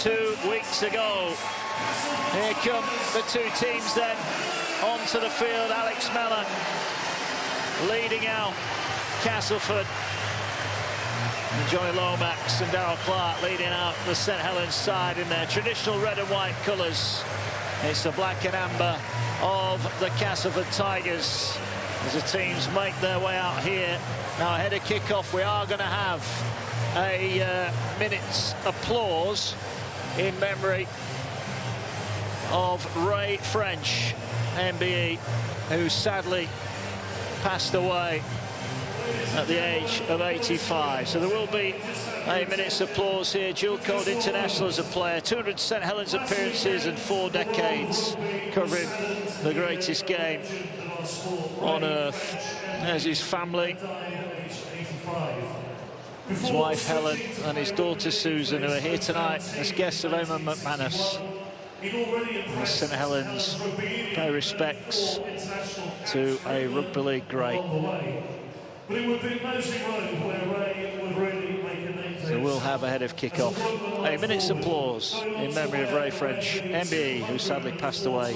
2 weeks ago. Here come the two teams then onto the field. Alex Mellon leading out Castleford. And Johnny Lomax and Darryl Clark leading out the St Helens side in their traditional red and white colours. It's the black and amber of the Castleford Tigers as the teams make their way out here. Now ahead of kick-off we are going to have a minute's applause in memory of Ray French, MBE, who sadly passed away at the age of 85. So there will be a minute's applause here. Dual code international as a player, 200 St Helens appearances and 4 decades covering the greatest game on earth. There's his family, his wife Helen and his daughter Susan, who are here tonight as guests of Eamon McManus. St Helens pay respects to a rugby league great. So we'll have ahead of kick-off a minute's applause in memory of Ray French, MBE, who sadly passed away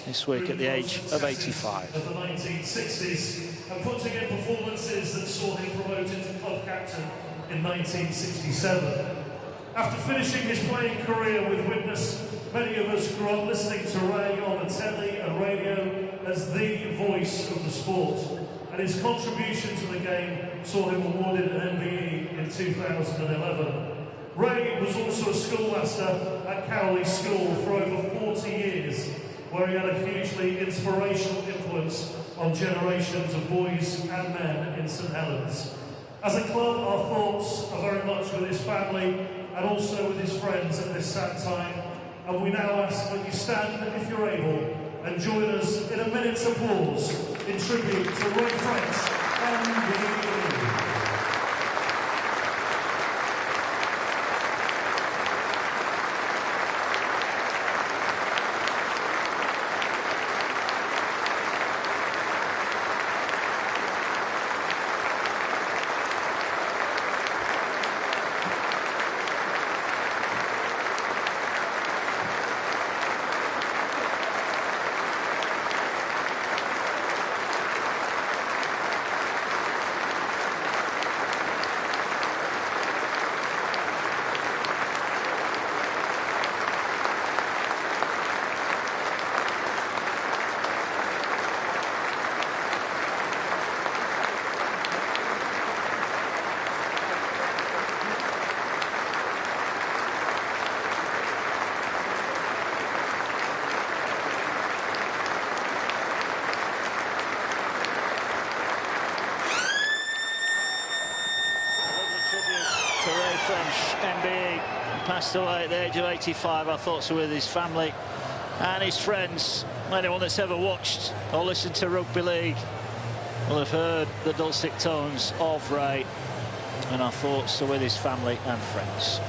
this week at the age of 85. Of the 1960s, and putting in performances that saw him promoted to club captain in 1967. After finishing his playing career with Witness, many of us grew up listening to Ray on the telly and radio as the voice of the sport. And his contribution to the game saw him awarded an MBE in 2011. Ray was also a schoolmaster at Cowley School for over 40 years, where he had a hugely inspirational influence on generations of boys and men in St Helens. As a club, our thoughts are very much with his family and also with his friends at this sad time. And we now ask that you stand, if you're able, and join us in a minute's applause in tribute to Ray French and the MBE passed away at the age of 85. Our thoughts are with his family and his friends. Anyone that's ever watched or listened to rugby league will have heard the dulcet tones of Ray, and our thoughts are with his family and friends.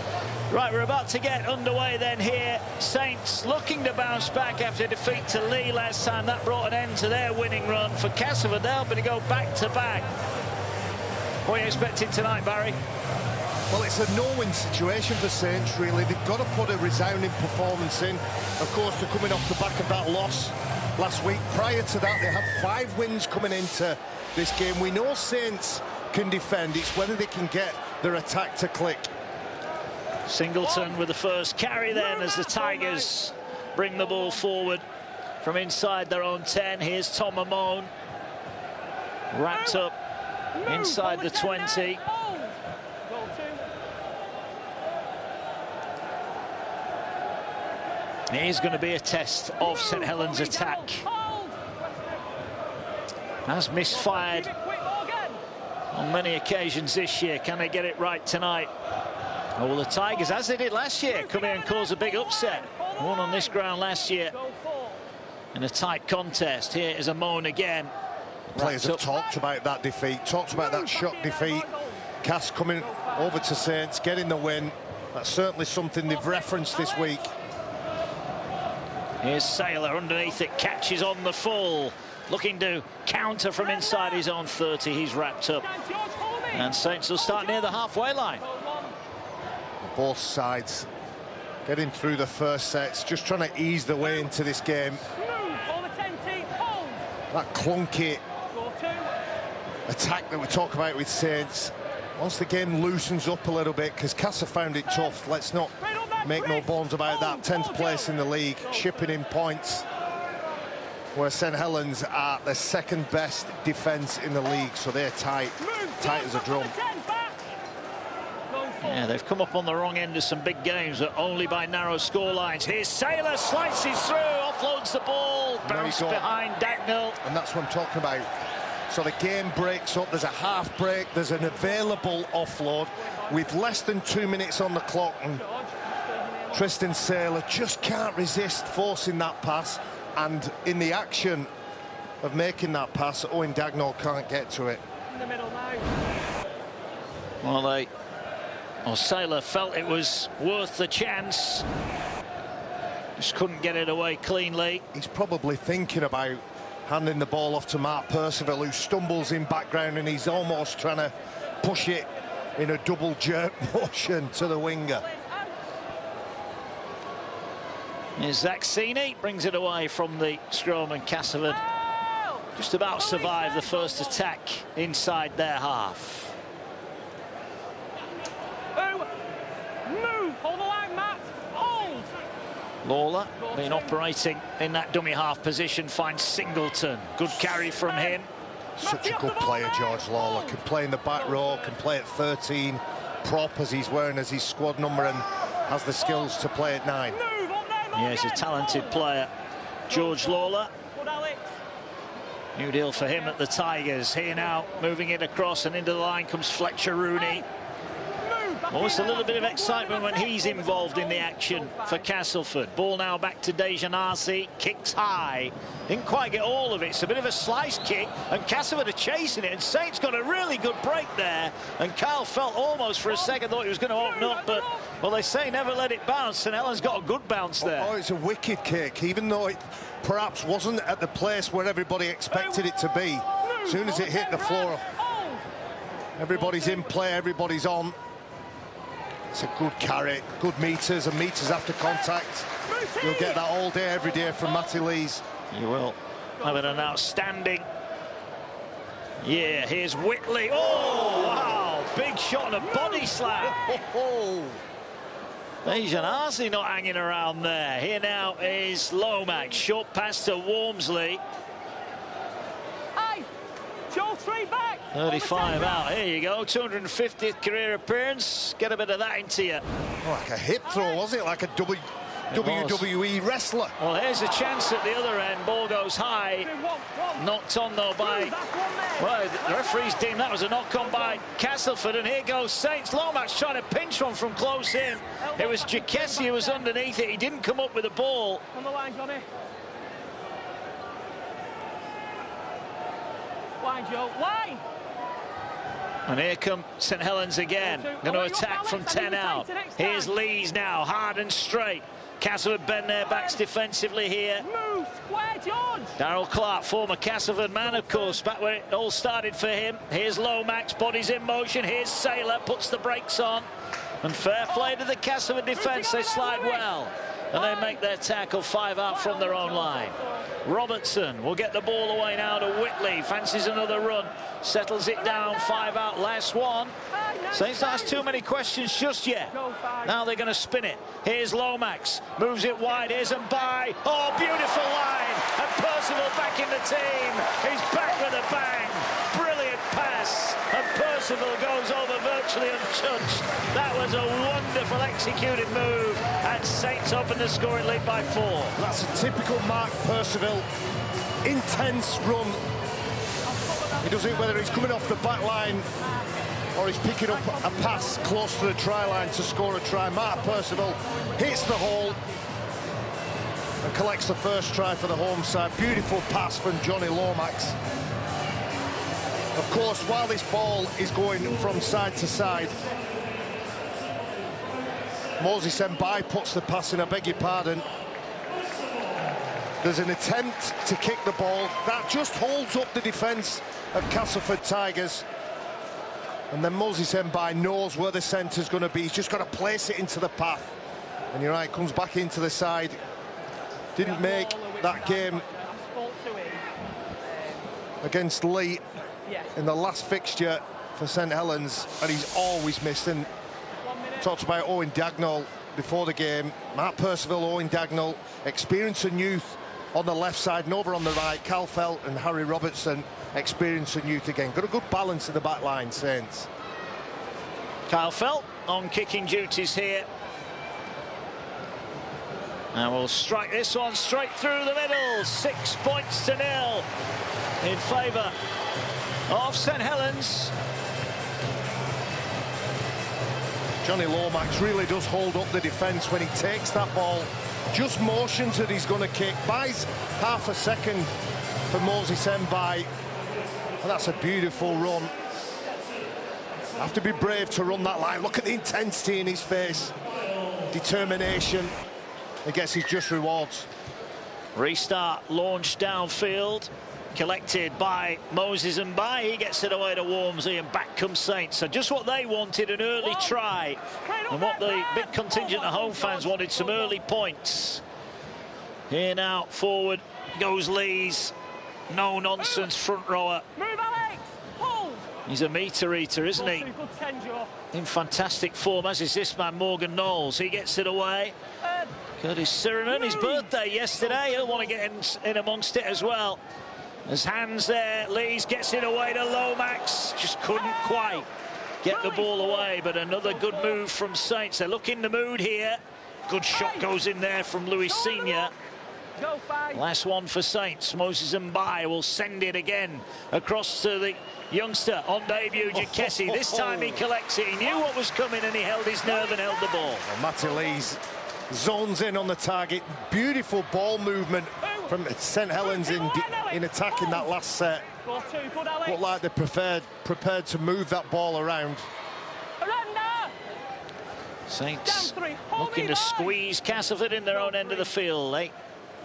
Right, we're about to get underway then here. Saints looking to bounce back after defeat to Lee last time. That brought an end to their winning run. For Castleford, they'll be to go back-to-back. What are you expecting tonight, Barry? Well, it's a no-win situation for Saints, really. They've got to put a resounding performance in. Of course, they're coming off the back of that loss last week. Prior to that, they had 5 wins coming into this game. We know Saints can defend. It's whether they can get their attack to click. Singleton with the first carry then as the Tigers bring the ball forward from inside their own 10. Here's Tom Amone, wrapped up inside the 20. It is going to be a test of St Helens' attack. Has misfired on many occasions this year. Can they get it right tonight? Oh, well, the Tigers, as they did last year, come here and cause a big upset. Won on this ground last year in a tight contest. Here is Amone again. Players have talked about that defeat, talked about that shock defeat. Cass coming over to Saints, getting the win. That's certainly something they've referenced this week. Here's Saylor underneath it, catches on the full, looking to counter from inside his own 30. He's wrapped up, and Saints will start near the halfway line. Both sides getting through the first sets, just trying to ease the way into this game. That clunky attack that we talk about with Saints, once the game loosens up a little bit, because Casa found it tough, let's not make no bones about that. 10th place in the league, shipping in points, where St Helens are the second best defence in the league, so they're tight as a drum. Yeah, they've come up on the wrong end of some big games, but only by narrow score lines. Here's Sailor, slices through, offloads the ball, bounce behind Dagnall. And that's what I'm talking about. So the game breaks up, there's a half break, there's an available offload with less than 2 minutes on the clock, and Tristan Sailor just can't resist forcing that pass, and in the action of making that pass, Owen Dagnall can't get to it. In the middle now. Well, Sailor felt it was worth the chance, just couldn't get it away cleanly. He's probably thinking about handing the ball off to Mark Percival, who stumbles in background, and he's almost trying to push it in a double jerk motion to the winger. Here's Zaxini, brings it away from the scrum, and Castleford just about survived the first attack inside their half. Move! Hold the line, Matt! Hold! Lawler been operating in that dummy half position, finds Singleton. Good carry from him. Such a good player, George Lawler. Can play in the back row, can play at 13, prop as he's wearing as his squad number, and has the skills to play at 9. Yeah, he's a talented player, George Lawler. New deal for him at the Tigers. Here now, moving it across, and into the line comes Fletcher Rooney. Almost a little bit of excitement when he's involved in the action for Castleford. Ball now back to Dejanasi, kicks high. Didn't quite get all of it. It's a bit of a slice kick, and Castleford are chasing it, and Saints got a really good break there. And Kyle felt almost for a second thought he was going to open up, but, well, they say never let it bounce. St Helens got a good bounce there. Oh, it's a wicked kick, even though it perhaps wasn't at the place where everybody expected it to be. As soon as it hit the floor, everybody's in play, everybody's on. It's a good carry, good meters, and meters after contact. You'll get that all day, every day from Matty Lees. You will. Having an outstanding. Yeah, here's Whitley. Oh, wow. Big shot and a body slam. Dejanasi not hanging around there. Here now is Lomax. Short pass to Wormsley. Hey, Joe, 3 back. 35 out. Here you go. 250th career appearance. Get a bit of that into you. Oh, like a hip throw, was it? Like a WWE wrestler. Well, here's a chance at the other end. Ball goes high. Knocked on, though, by... Well, the referees deemed that was a knock-on by Castleford. And here goes Saints. Lomax trying to pinch one from close in. It was Jacassi who was underneath it. He didn't come up with the ball. On the line, Johnny. Line, Joe. Line! And here come St Helens again. Going to attack from 10 out. Here's Lees now, hard and straight. Castleford bend their backs defensively here. Move, square, George. Darryl Clark, former Castleford man, of course, back where it all started for him. Here's Lomax, bodies in motion. Here's Sailor, puts the brakes on. And fair play to the Castleford defence. They slide well. And they make their tackle 5 out from their own line. Robertson will get the ball away now to Whitley. Fancies another run. Settles it down. 5 out, last one. Saints don't ask too many questions just yet. Now they're going to spin it. Here's Lomax. Moves it wide. Here's Mbai. Oh, beautiful line. And Percival back in the team. He's back with a bang. Brilliant pass. And Percival goes over virtually untouched. That was a wonderful executed move. And Saints open the scoring lead by 4. That's a typical Mark Percival. Intense run. He does it whether he's coming off the back line or he's picking up a pass close to the try line to score a try. Mark Percival hits the hole and collects the first try for the home side. Beautiful pass from Johnny Lomax. Of course, while this ball is going from side to side, Moses Mbai puts the pass in, I beg your pardon. There's an attempt to kick the ball. That just holds up the defence of Castleford Tigers. And then Moses Mbai knows where the centre's going to be. He's just got to place it into the path. And you're right, comes back into the side. Didn't make that game against Lee in the last fixture for St Helens, and he's always missed. And talked about Owen Dagnall before the game. Mark Percival, Owen Dagnall, experience and youth on the left side, and over on the right, Cal Felt and Harry Robertson, experience and youth again. Got a good balance in the back line, Saints. Kyle Felt on kicking duties here. And we'll strike this one straight through the middle. 6 points to 0 in favour of St Helens. Johnny Lomax really does hold up the defence when he takes that ball. Just motions that he's going to kick. Buys half a second for Moses Mbai. And that's a beautiful run. Have to be brave to run that line. Look at the intensity in his face. Determination. He gets his just rewards. Restart launched downfield, collected by Moses Mbai. He gets it away to Wormsley, and back comes Saints. So just what they wanted, an early try, and what the big contingent of home fans wanted, some early points. Here now, forward goes Lees. No nonsense front rower. Move, Alex! Hold! He's a meter eater, isn't he? In fantastic form, as is this man, Morgan Knowles. He gets it away. Curtis Sirenen, his birthday yesterday. He'll want to get in amongst it as well. There's hands there. Lees gets it away to Lomax. Just couldn't quite get the ball away, but another good move from Saints. They look in the mood here. Good shot goes in there from Lewis Senior. Last one for Saints. Moses Mbai will send it again across to the youngster on debut, Jacassi. This time he collects it. He knew what was coming and he held his nerve and held the ball. Well, Matty Lees zones in on the target. Beautiful ball movement from St Helens in attacking that last set. Looked like they prepared to move that ball around. Saints looking to squeeze Castleford in their own end of the field. Late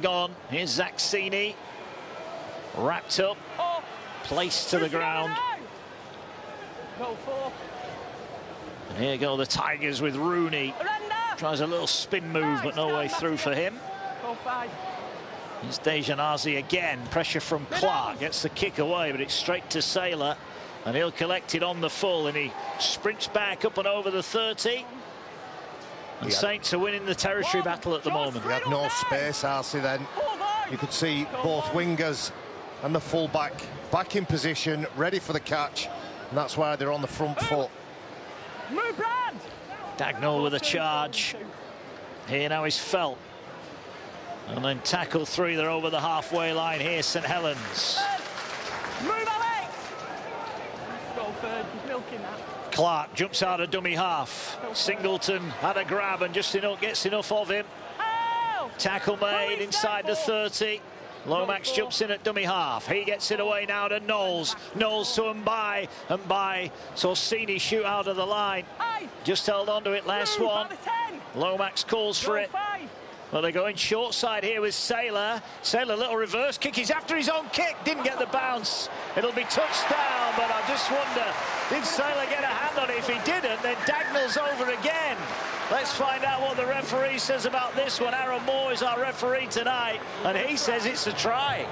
gone. Here's Zach Sini. Wrapped up. Placed to the ground. And here go the Tigers with Rooney. Tries a little spin move, but no way through for him. Here's Dejanazi again. Pressure from Clark. Gets the kick away, but it's straight to Saylor. And he'll collect it on the full, and he sprints back up and over the 30. And Saints are winning the territory battle at the moment. We had no space, Arcee, then. You could see both wingers and the full-back back in position, ready for the catch. And that's why they're on the front foot. Dagnall with a charge. Here now is Felt. And then tackle 3, they're over the halfway line here, St Helens. Move, Alex! Go third, he's milking that. Clark jumps out of dummy half. Singleton had a grab and just gets enough of him. Tackle made inside the 30. Lomax jumps in at dummy half. He gets it away now to Knowles. Knowles to Mbai. Mbai saw Sini shoot out of the line. Just held on to it last one. Lomax calls for it. Well, they're going short side here with Saylor. Saylor, little reverse kick. He's after his own kick. Didn't get the bounce. It'll be touchdown, but I just wonder, did Saylor get a hand on it? If he didn't, then Dagnall's over again. Let's find out what the referee says about this one. Aaron Moore is our referee tonight, and he says it's a try.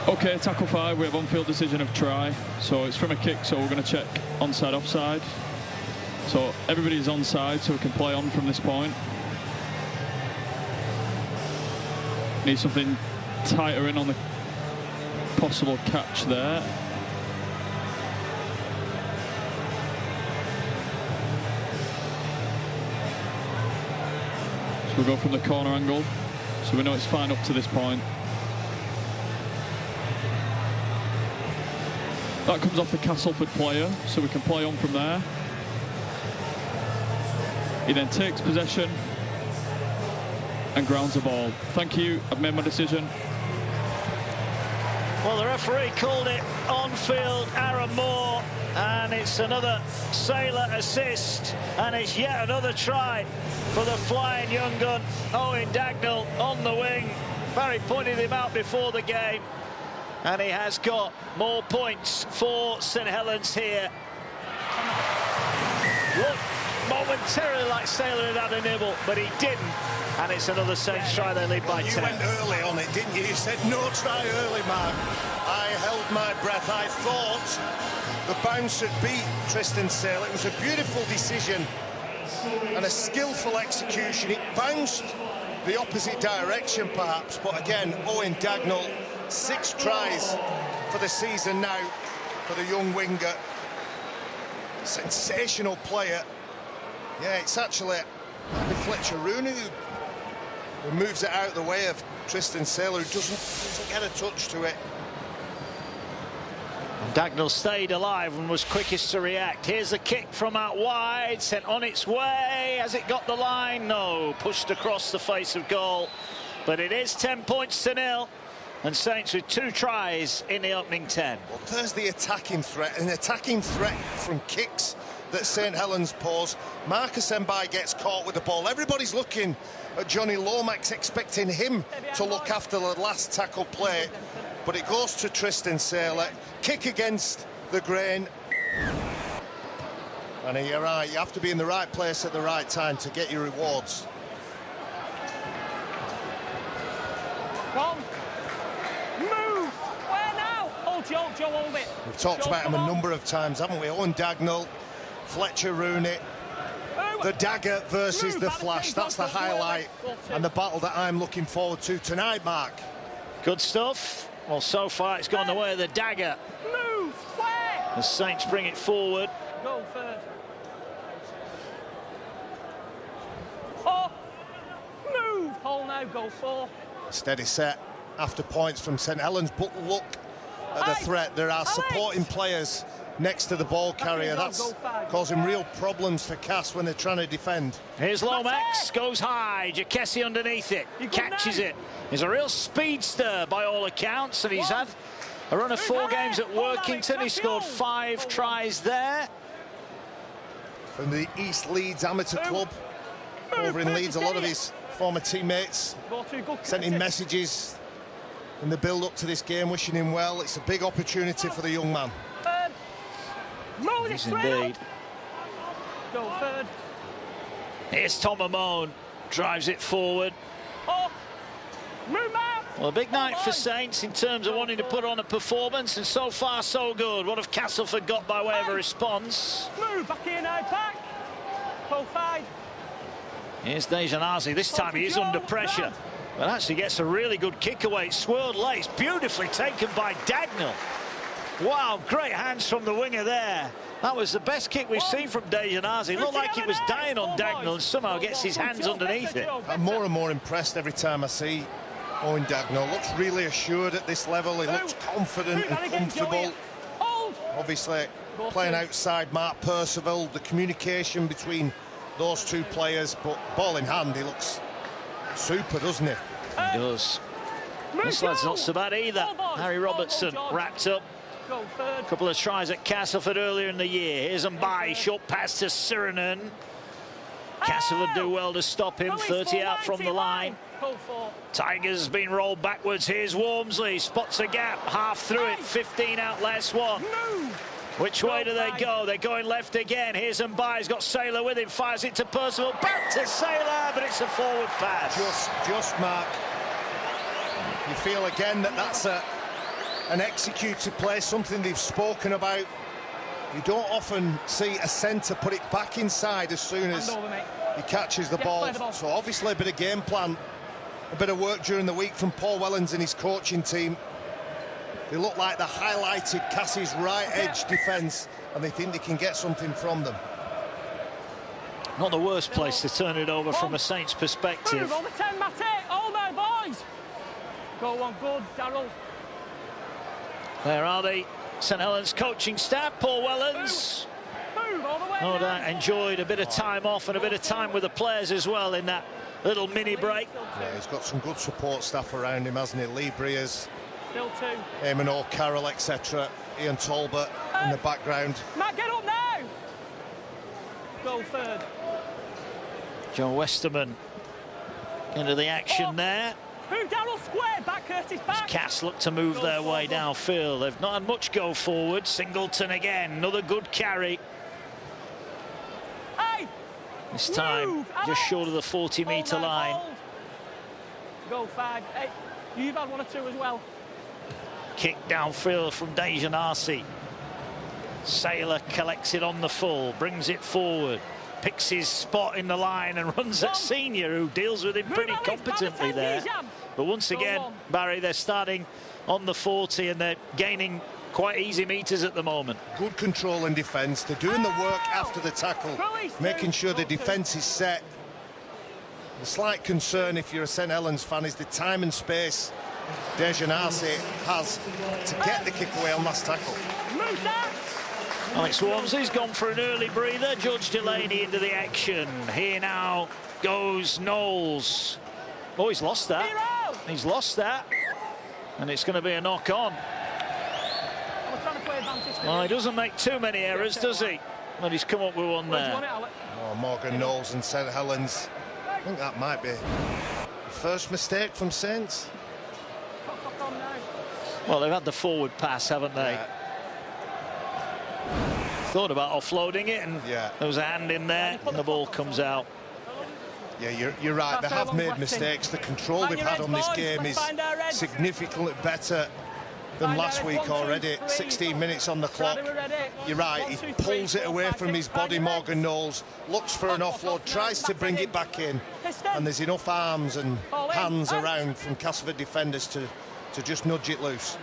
Okay, tackle 5, we have on-field decision of try. So it's from a kick, so we're going to check onside, offside. So everybody's onside, so we can play on from this point. Need something tighter in on the possible catch there. So we'll go from the corner angle, so we know it's fine up to this point. That comes off the Castleford player, so we can play on from there. He then takes possession, and grounds the ball. Thank you, I've made my decision. Well, the referee called it on-field Aaron Moore, and it's another Sailor assist, and it's yet another try for the flying young gun, Owen Dagnall, on the wing. Barry pointed him out before the game, and he has got more points for St Helens here. Looked momentarily like Sailor had had a nibble, but he didn't. And it's another Saints try. They lead by 10. You went early on it, didn't you? You said no try early, Mark. I held my breath. I thought the bounce had beat Tristan Sailor. It was a beautiful decision and a skillful execution. It bounced the opposite direction, perhaps. But again, Owen Dagnall, 6 tries for the season now for the young winger. Sensational player. Yeah, it's actually Fletcher Rooney who moves it out the way of Tristan Sailor, who doesn't get a touch to it. And Dagnall stayed alive and was quickest to react. Here's a kick from out wide, sent on its way. Has it got the line? No, pushed across the face of goal. But it is 10 points to 0. And Saints with 2 tries in the opening 10. Well, there's the attacking threat, an attacking threat from kicks that St Helens pose. Marcus Mbai gets caught with the ball. Everybody's looking at Johnny Lomax, expecting him to look after the last tackle play. But it goes to Tristan Sailor. Kick against the grain. And you're right, you have to be in the right place at the right time to get your rewards. Come. Move! Where now? Oh, Joe, hold it. We've talked about him a number of times, haven't we? Owen Dagnall, Fletcher Rooney, the dagger versus the flash. That's the highlight and the battle that I'm looking forward to tonight, Mark. Good stuff. Well, so far it's gone the way of the dagger. Move! Where? The Saints bring it forward. Go third. Oh! Move! Hole now, go 4. Steady set after points from St Helens, but look at the threat. There are supporting players next to the ball carrier. That's causing real problems for Cass when they're trying to defend. Here's Lomax, goes high, Jacassi underneath it, catches it. He's a real speedster by all accounts, and he's had a run of 4 games at Workington. He scored 5 tries there. From the East Leeds Amateur Club over in Leeds, a lot of his former teammates sent him messages in the build-up to this game, wishing him well. It's a big opportunity for the young man. Yes, indeed. Go third. Here's Tom Amon, drives it forward. Oh. Move out. Well, a big night for Saints in terms of wanting to put on a performance, and so far so good. What have Castleford got by way of a response? Move back here now, back. Go 5. Here's Dejanazi. This time he is under pressure, but actually gets a really good kick away. It's swirled late. It's beautifully taken by Dagnall. Wow, great hands from the winger there. That was the best kick we've seen from Dejanazi. Looked like it was dying on Dagnall, and somehow gets his hands underneath it. I'm more and more impressed every time I see Owen Dagnall. Looks really assured at this level. He looks confident and comfortable. Obviously, playing outside Mark Percival, the communication between those 2 players, but ball in hand, he looks super, doesn't he? He does. This lad's not so bad either. Harry Robertson wrapped up. A couple of tries at Castleford earlier in the year. Here's Mbai, short pass to Sirinen. Castleford do well to stop him. 30 out from the line. Tigers been rolled backwards. Here's Wormsley, spots a gap, half through it, 15 out last one. Which way do they go? They're going left again. Here's Mbai, he's got Sailor with him, fires it to Percival, back to Sailor, but it's a forward pass. Just Mark, you feel again that that's an executed play, something they've spoken about. You don't often see a centre put it back inside as soon as he catches the ball. So obviously a bit of game plan, a bit of work during the week from Paul Wellens and his coaching team. They look like the highlighted Cassie's right edge defence, and they think they can get something from them. Not the worst place to turn it over from a Saints perspective. Move on the 10, Matty. All there, boys. Go on, good, Darryl. There are the St Helens coaching staff. Paul Wellens, Move all the way no doubt, enjoyed a bit of time off and a bit of time with the players as well in that little mini break. Yeah, he's got some good support staff around him, hasn't he? Lee Breers, Still 2. Eamon O'Carroll, etc. Ian Talbot in the background. Matt, get up now! Goal third. Joe Westerman into the action there. Who Darrell square, back Curtis back. Cass look to move their way downfield. They've not had much go forward. Singleton again, another good carry. Hey! This time just short of the 40-metre line. Goal 5. Hey, you've had 1 or 2 as well. Kick downfield from Dejan Arce. Saylor collects it on the full, brings it forward, picks his spot in the line and runs at Senior, who deals with him pretty competently there. But once again, Barry, they're starting on the 40 and they're gaining quite easy metres at the moment. Good control and defence. They're doing the work after the tackle, making sure the defence is set. The slight concern, if you're a St Helens fan, is the time and space Dejan Arce has to get the kick away on last tackle. Alex Walmsley's gone for an early breather. George Delaney into the action. Here now goes Knowles. Oh, he's lost that. He's lost that. And it's going to be a knock-on. Well, he doesn't make too many errors, does he? But he's come up with one there. Oh, Morgan Knowles and St Helens. I think that might be the first mistake from Saints. Well, they've had the forward pass, haven't they? Yeah. Thought about offloading it, and there was a hand in there, and the ball comes out. Yeah, you're right. They have made mistakes. The control they've had on this game is significantly better than last week already. 16 minutes on the clock. You're right. He pulls it away from his body, Morgan Knowles, looks for an offload, tries to bring it back in, and there's enough arms and hands around from Castleford defenders to just nudge it loose.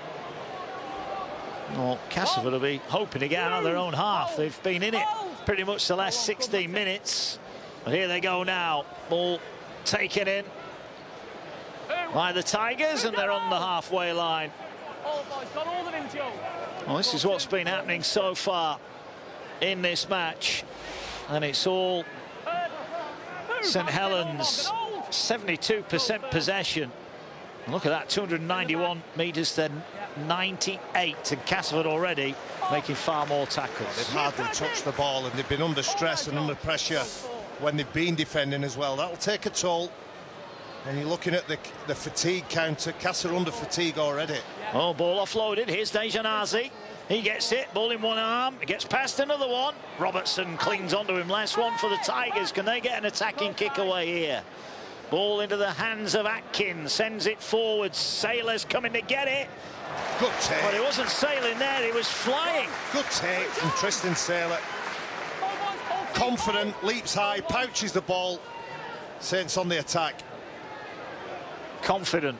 Well, Castleford will be hoping to get out of their own half. They've been in it pretty much the last 16 minutes. But here they go now. Ball taken in by the Tigers, and they're on the halfway line. Well, this is what's been happening so far in this match. And it's all St Helens, 72% possession. Look at that, 291 metres to 98, and Castleford already making far more tackles. They've hardly touched the ball, and they've been under stress and under pressure when they've been defending as well. That'll take a toll. And you're looking at the fatigue counter. Castleford under fatigue already. Oh, ball offloaded. Here's Dejan Arce. He gets it, ball in one arm, gets past another one. Robertson clings onto him. Last one for the Tigers. Can they get an attacking kick away here? Ball into the hands of Atkins, sends it forward. Saylor's coming to get it. Good take. But he wasn't sailing there, he was flying. Good take from Tristan Saylor. Confident, leaps high, pouches the ball. Saints on the attack. Confident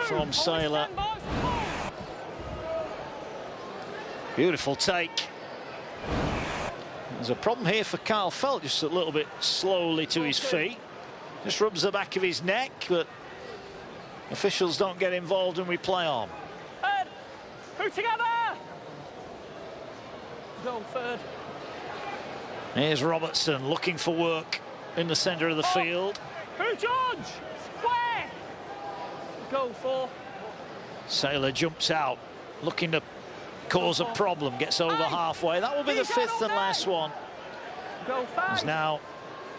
from Saylor. Beautiful take. There's a problem here for Carl Felt, just a little bit slowly to his feet. Just rubs the back of his neck, but officials don't get involved and we play on. Who together? Goal third. Here's Robertson looking for work in the centre of the field. Who George? Square. Goal 4. Saylor jumps out, looking to cause a problem, gets over halfway. That will be the 5th and last one. Goal 5. As now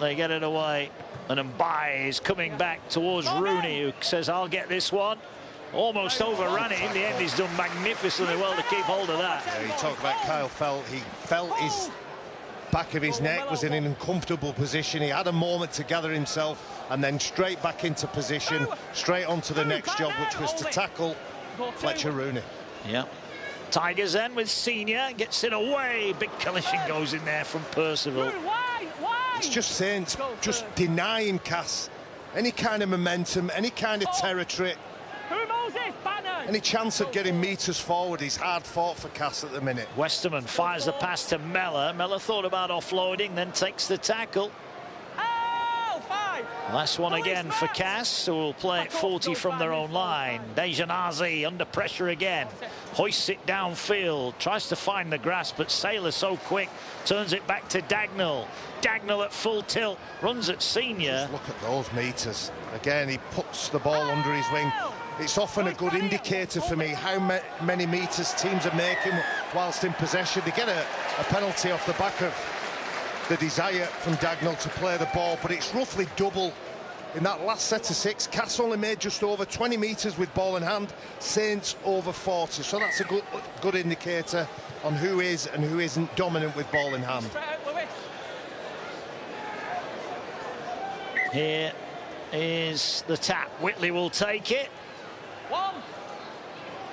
they get it away, and Mbai is coming back towards Rooney, who says, I'll get this one. Almost overran it. In the end, he's done magnificently well to keep hold of that. Yeah, you talk about Kyle Felt. He felt his back of his neck was in an uncomfortable position. He had a moment to gather himself and then straight back into position, straight onto the next job, which was to tackle Fletcher Rooney. Yeah. Tigers then with Senior, gets it away. Big collision goes in there from Percival. It's just Saints just denying Cass any kind of momentum, any kind of territory. Any chance of getting metres forward is hard fought for Cass at the minute. Westerman fires the pass to Mellor. Mellor thought about offloading, then takes the tackle. Last one again for Cass, who will play it 40 from their own line. Dejan Arce under pressure again. hoists it downfield, tries to find the grass, but Saylor so quick, turns it back to Dagnall. Dagnall at full tilt, runs at senior. Just look at those meters. Again, he puts the ball under his wing. It's often a good indicator for me how many meters teams are making whilst in possession. They get a penalty off the back of the desire from Dagnall to play the ball, but it's roughly double. In that last set of 6, Cass only made just over 20 metres with ball in hand, Saints over 40. So that's a good indicator on who is and who isn't dominant with ball in hand. Here is the tap. Whitley will take it. 1,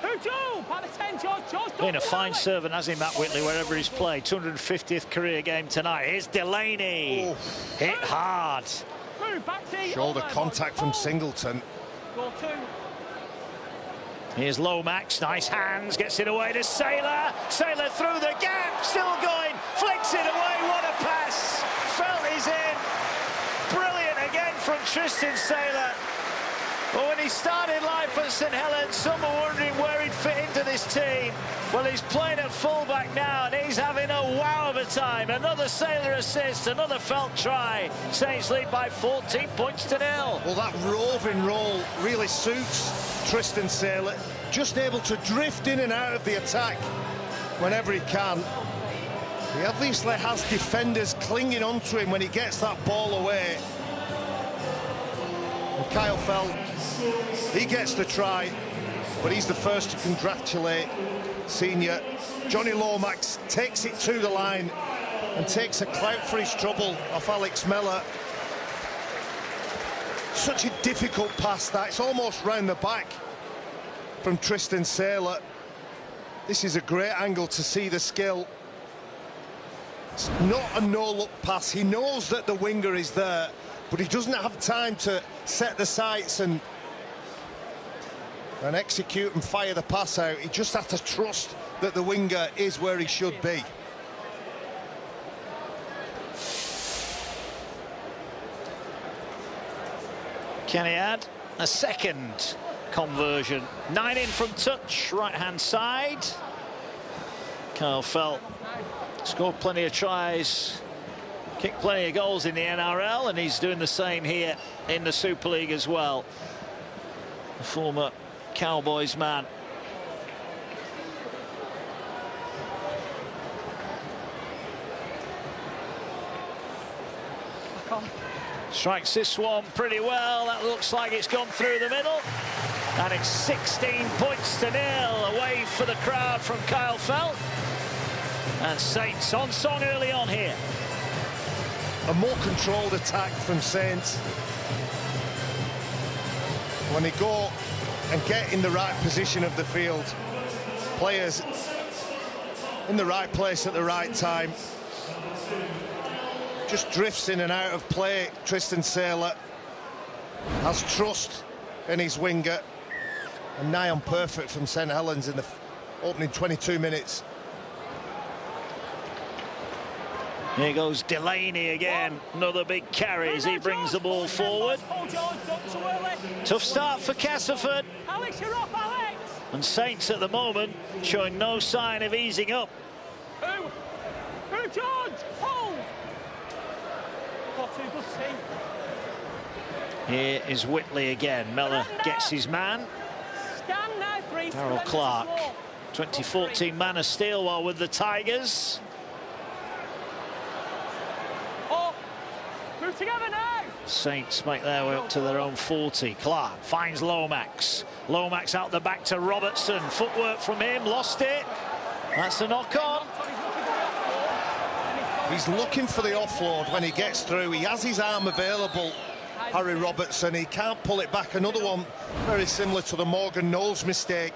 2, 2, by the 10, George. Been a fine servant, has he, Matt Whitley, wherever he's played. 250th career game tonight. Here's Delaney. Oh. Hit hard. Shoulder contact from Singleton. Goal 2. Here's Lomax, nice hands, gets it away to Saylor. Saylor through the gap, still going, flicks it away, what a pass. Felt is in. Brilliant again from Tristan Saylor. But when he started life at St Helens, some were wondering where he'd fit into this team. Well, he's playing at fullback now, and he's having a wow of a time. Another Saylor assist, another Felt try. Saints lead by 14 points to 0. Well, that roving role really suits Tristan Saylor. Just able to drift in and out of the attack whenever he can. He obviously has defenders clinging onto him when he gets that ball away. And Kyle Felt, he gets the try, but he's the first to congratulate senior. Johnny Lomax takes it to the line and takes a clout for his trouble off Alex Mellor. Such a difficult pass that, it's almost round the back from Tristan Saylor. This is a great angle to see the skill. It's not a no-look pass. He knows that the winger is there, but he doesn't have time to set the sights and execute and fire the pass out. He just has to trust that the winger is where he should be. Can he add a second conversion? 9 in from touch, right-hand side. Kyle Felt scored plenty of tries, kicked plenty of goals in the NRL, and he's doing the same here in the Super League as well. The former Cowboys man. Strikes this one pretty well. That looks like it's gone through the middle. And it's 16 points to 0 away for the crowd from Kyle Felt. And Saints on song early on here. A more controlled attack from Saints. When they go and get in the right position of the field, players in the right place at the right time. Just drifts in and out of play. Tristan Saylor has trust in his winger, and nigh on perfect from St Helens in the opening 22 minutes. Here goes Delaney again, another big carry as he brings the ball forward. Tough start for Castleford. Alex, you're off, Alex. And Saints at the moment showing no sign of easing up. Who, George? Hold. What a good team. Here is Whitley again. Mellor gets his man. Stand now, 3. Darryl Clark, 2014 man of steel while with the Tigers. Oh, move together now. Saints make their way up to their own 40. Clark finds Lomax. Lomax out the back to Robertson. Footwork from him, lost it. That's a knock-on. He's looking for the offload when he gets through. He has his arm available, Harry Robertson. He can't pull it back. Another one very similar to the Morgan Knowles mistake.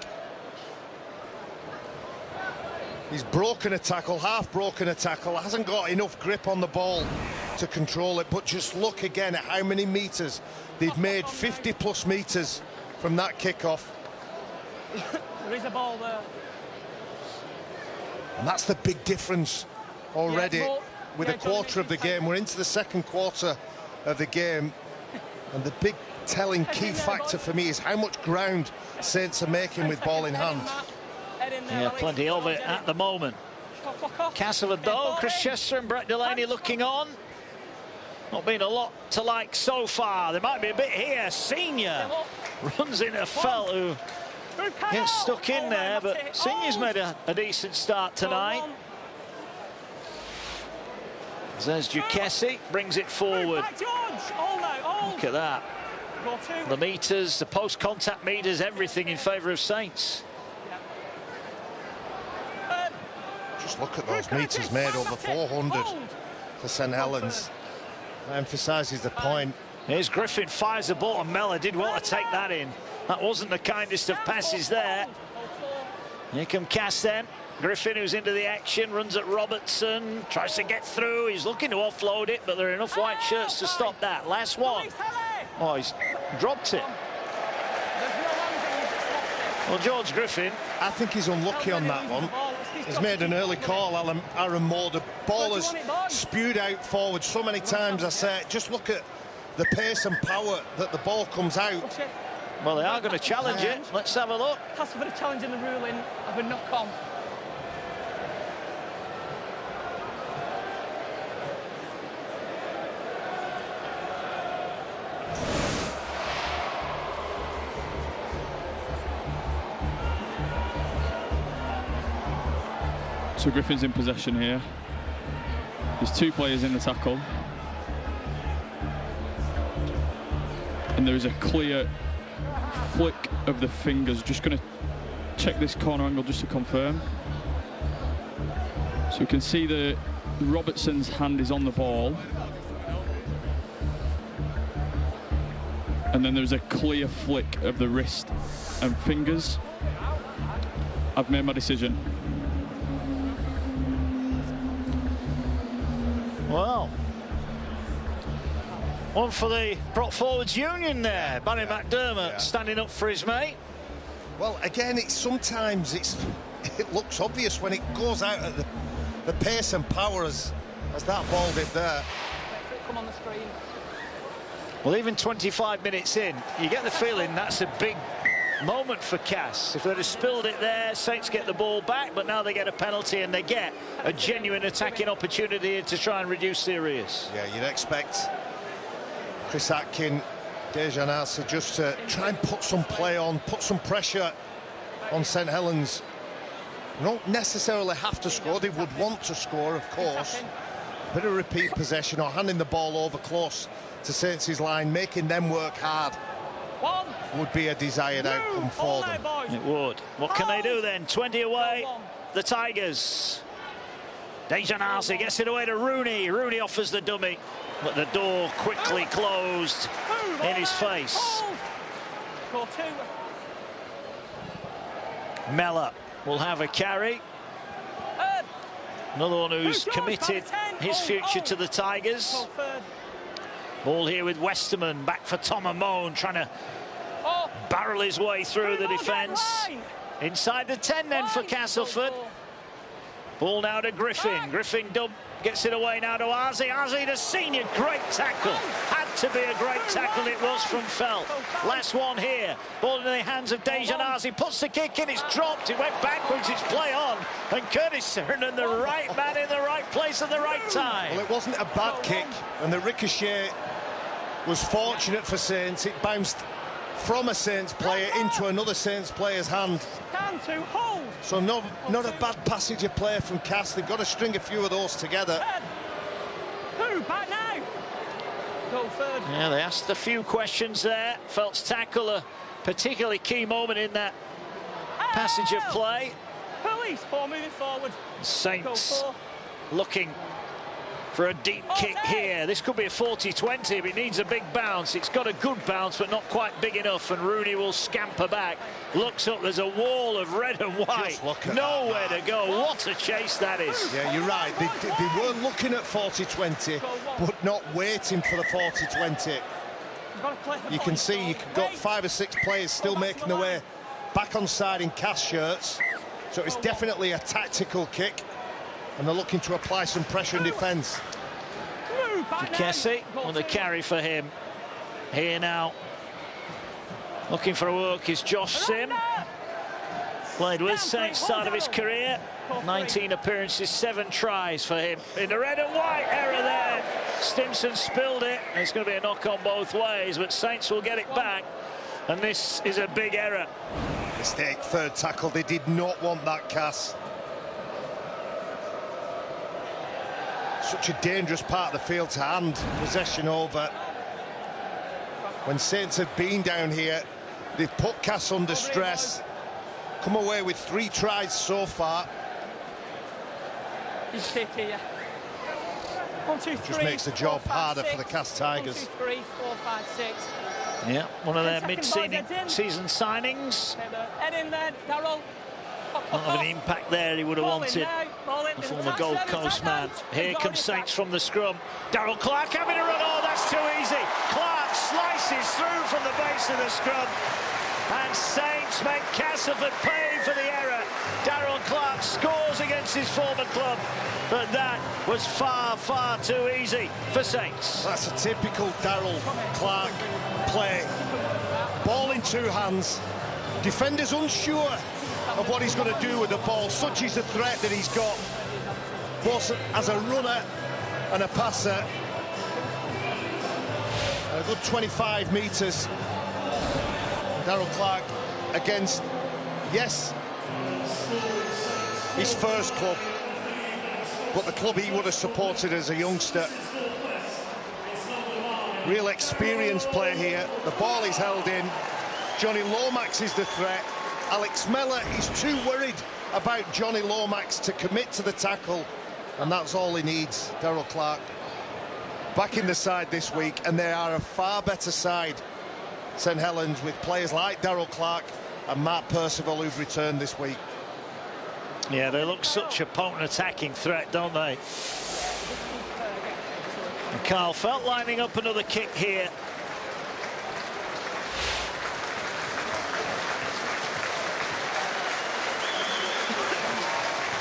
He's broken a tackle, half broken a tackle, hasn't got enough grip on the ball to control it. But just look again at how many metres. They'd made 50+ metres from that kickoff. There is a ball there. And that's the big difference already with a quarter of the game. We're into the second quarter of the game, and the big telling key factor for me is how much ground Saints are making with ball in hand. Head in there, Yeah, Alex. plenty of it at the moment. Block off. Castleford though, Chris Chester and Brett Delaney looking on. Not been a lot to like so far. There might be a bit here. Senior runs into Felt, who gets stuck in there, but Senior's made a decent start tonight. There's Duquessis, brings it forward. Look at that. The meters, the post-contact meters, everything in favour of Saints. Just look at those meters made, over 400 for St Helens. That emphasises the point. Here's Griffin, fires the ball, and Mellor did well to take that in. That wasn't the kindest of passes there. Here come Cass then. Griffin, who's into the action, runs at Robertson, tries to get through. He's looking to offload it, but there are enough white shirts to stop that. Last one. Oh, he's dropped it. Well, George Griffin, I think he's unlucky on that one. He's made an early call, Aaron Moore. The ball has spewed out forward so many times. I say, just look at the pace and power that the ball comes out. well, they are going to challenge it. Let's have a look. Castleford are challenging the ruling of a knock-on. So Griffin's in possession here. There's two players in the tackle. And there is a clear flick of the fingers. Just going to check this corner angle just to confirm. So we can see the Robertson's hand is on the ball. And then there's a clear flick of the wrist and fingers. I've made my decision. Well, one for the prop forwards union there. Barry McDermott standing up for his mate. Well, again, sometimes it looks obvious when it goes out at the pace and power as that ball did there. Come on the screen. Well, even 25 minutes in, you get the feeling that's a big moment for Cass. If they'd have spilled it there, Saints get the ball back, but now they get a penalty and they get a genuine attacking opportunity to try and reduce the arrears. Yeah, you'd expect Chris Atkin, Dejan Arce just to try and put some play on, put some pressure on St Helens. They don't necessarily have to score, they would want to score, of course. A bit of repeat possession or handing the ball over close to Saints' line, making them work hard. Would be a desired outcome for them. It would. What can they do then? 20 away, the Tigers. Dejan Arce gets it away to Rooney. Rooney offers the dummy, but the door quickly closed in his face. Mellor will have a carry. Another one who's committed his future to the Tigers. Ball here with Westerman, back for Tom Amone, trying to barrel his way through the defence. Inside the 10 then for Castleford. Ball now to Griffin. Griffin gets it away now to Arce. Arce the senior, great tackle. Had to be a great tackle, it was from Felt. Last one here. Ball in the hands of Dejan Arce. Puts the kick in, it's dropped. It went backwards, it's play on. And Curtis Sheridan, the right man in the right place at the right time. Well, it wasn't a bad kick, and the ricochet was fortunate for Saints. It bounced from a Saints player into another Saints player's hand. So not a bad passage of play from Cass. They've got to string a few of those together. Back now. Go third. Yeah, they asked a few questions there. Felt's tackle, a particularly key moment in that passage of play. Police 4 moving forward. Saints looking for a deep kick here. This could be a 40-20, but it needs a big bounce. It's got a good bounce, but not quite big enough, and Rooney will scamper back. Looks up, there's a wall of red and white. Nowhere to go. What a chase that is. Yeah, you're right. They were looking at 40-20, but not waiting for the 40-20. You can see you've got 5 or 6 players still making their way back on side in Cass shirts. So it's definitely a tactical kick, and they're looking to apply some pressure and defence. Duquessis on the carry for him. Here now. Looking for a work is Josh Sim. Played with Saints start of his career. 19 appearances, 7 tries for him. In the red and white, error there. Stimson spilled it. It's going to be a knock on both ways, but Saints will get it back. And this is a big error. Mistake, third tackle. They did not want that, Cass. Such a dangerous part of the field to hand possession over. When Saints have been down here, they've put Cass under stress. Come away with 3 tries so far. He's fit here. 1, 2, 3. Just makes the job 4, 5, harder 6. for the Cass Tigers. 1, 2, 3, 4, 5, 6. Yeah, one of their Second mid-season signings. Head in there, Darryl. Not having the impact there he would have wanted. The former Gold Coast man. Here comes Saints from the scrum. Darryl Clark having a run. Oh, that's too easy. Clark slices through from the base of the scrum. And Saints make Castleford pay for the error. Darryl Clark scores against his former club. But that was far, far too easy for Saints. That's a typical Darryl Clark play. Ball in 2 hands. Defenders unsure of what he's going to do with the ball. Such is the threat that he's got, both as a runner and a passer. A good 25 metres. Darryl Clark against, yes, his first club, but the club he would have supported as a youngster. Real experienced play here. The ball is held in. Johnny Lomax is the threat. Alex Mellor is too worried about Johnny Lomax to commit to the tackle, and that's all he needs. Darryl Clark back in the side this week, and they are a far better side, St Helens, with players like Darryl Clark and Matt Percival who've returned this week. Yeah, they look such a potent attacking threat, don't they? And Carl Felt lining up another kick here.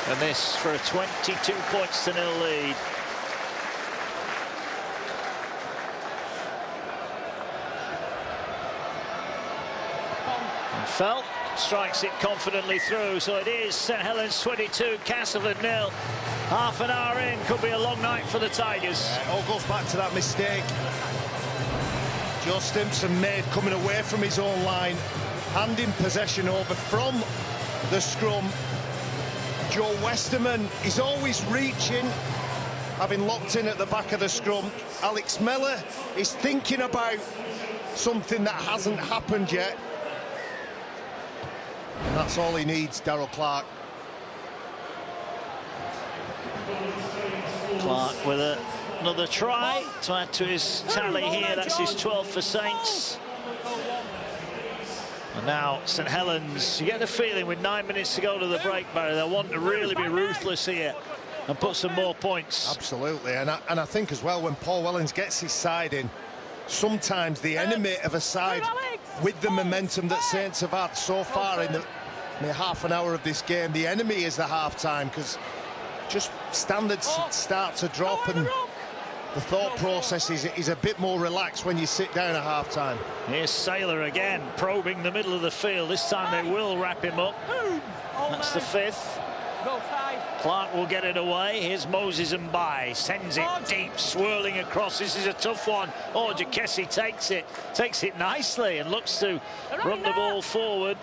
And this for a 22 points to 0 lead. And Felt strikes it confidently through, so it is St Helens 22, Castleford 0. Half an hour in, could be a long night for the Tigers. It all goes back to that mistake Joe Stimson made coming away from his own line, handing possession over from the scrum. Joe Westerman is always reaching, having locked in at the back of the scrum. Alex Mellor is thinking about something that hasn't happened yet. And that's all he needs, Darryl Clark. Clark with another try to add to his tally here. That's his 12th for Saints. And now St Helens, you get the feeling with 9 minutes to go to the break, Barry, they'll want to really be ruthless here and put some more points. Absolutely, and I think as well, when Paul Wellens gets his side in, sometimes the enemy of a side with the momentum that Saints have had so far in the half an hour of this game, the enemy is the half-time, because just standards start to drop and the thought process is a bit more relaxed when you sit down at half-time. Here's Saylor again, probing the middle of the field. This time they will wrap him up. That's the 5th. Clark will get it away. Here's Moses and by, sends it deep, swirling across. This is a tough one. Oh, Jacassi takes it nicely and looks to run the ball forward.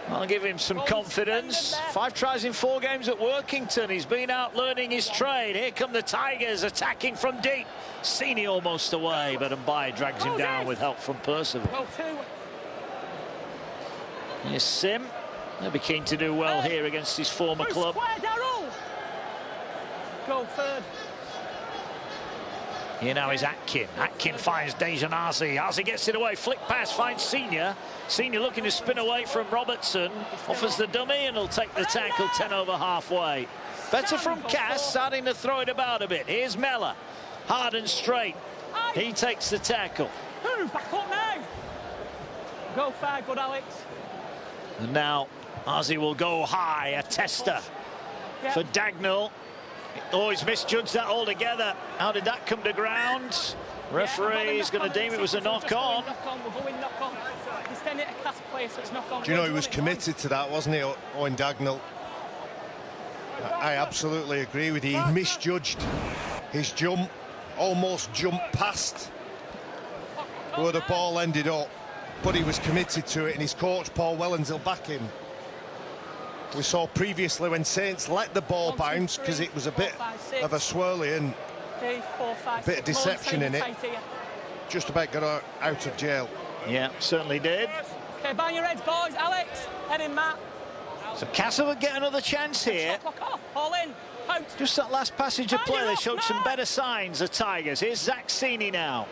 I'll give him some confidence. 5 tries in 4 games at Workington. He's been out learning his trade. Here come the Tigers attacking from deep. Sini almost away, but Mbai drags him down with help from Percival. Here's Sim. They'll be keen to do well here against his former club. Go third. Here now is Atkin. Atkin finds Dejan Arzi. Arzi gets it away. Flick pass finds Senior. Senior looking to spin away from Robertson. Offers the dummy and he'll take the tackle 10 over halfway. Better from Cass, starting to throw it about a bit. Here's Mellor. Hard and straight. He takes the tackle. Back up now. Go fair, good Alex. And now Arzi will go high. A tester for Dagnall. Oh, he's misjudged that altogether. How did that come to ground? Referee's going to deem it was a knock-on. We're going knock-on. He's standing at a class player, so it's knock-on. Do you know he was committed to that, wasn't he, Owen Dagnall? I absolutely agree with you. He misjudged his jump, almost jumped past where the ball ended up, but he was committed to it, and his coach, Paul Wellens, will back him. We saw previously when Saints let the ball bounce, because it was a bit of a swirly and a bit of deception in it, just about got her out of jail. Yeah, certainly did. Okay, bang your heads, boys. Alex, head in, Matt. So Castleford get another chance here. All in. Out. Just that last passage of play, they showed some better signs, the Tigers. Here's Zach Sini now.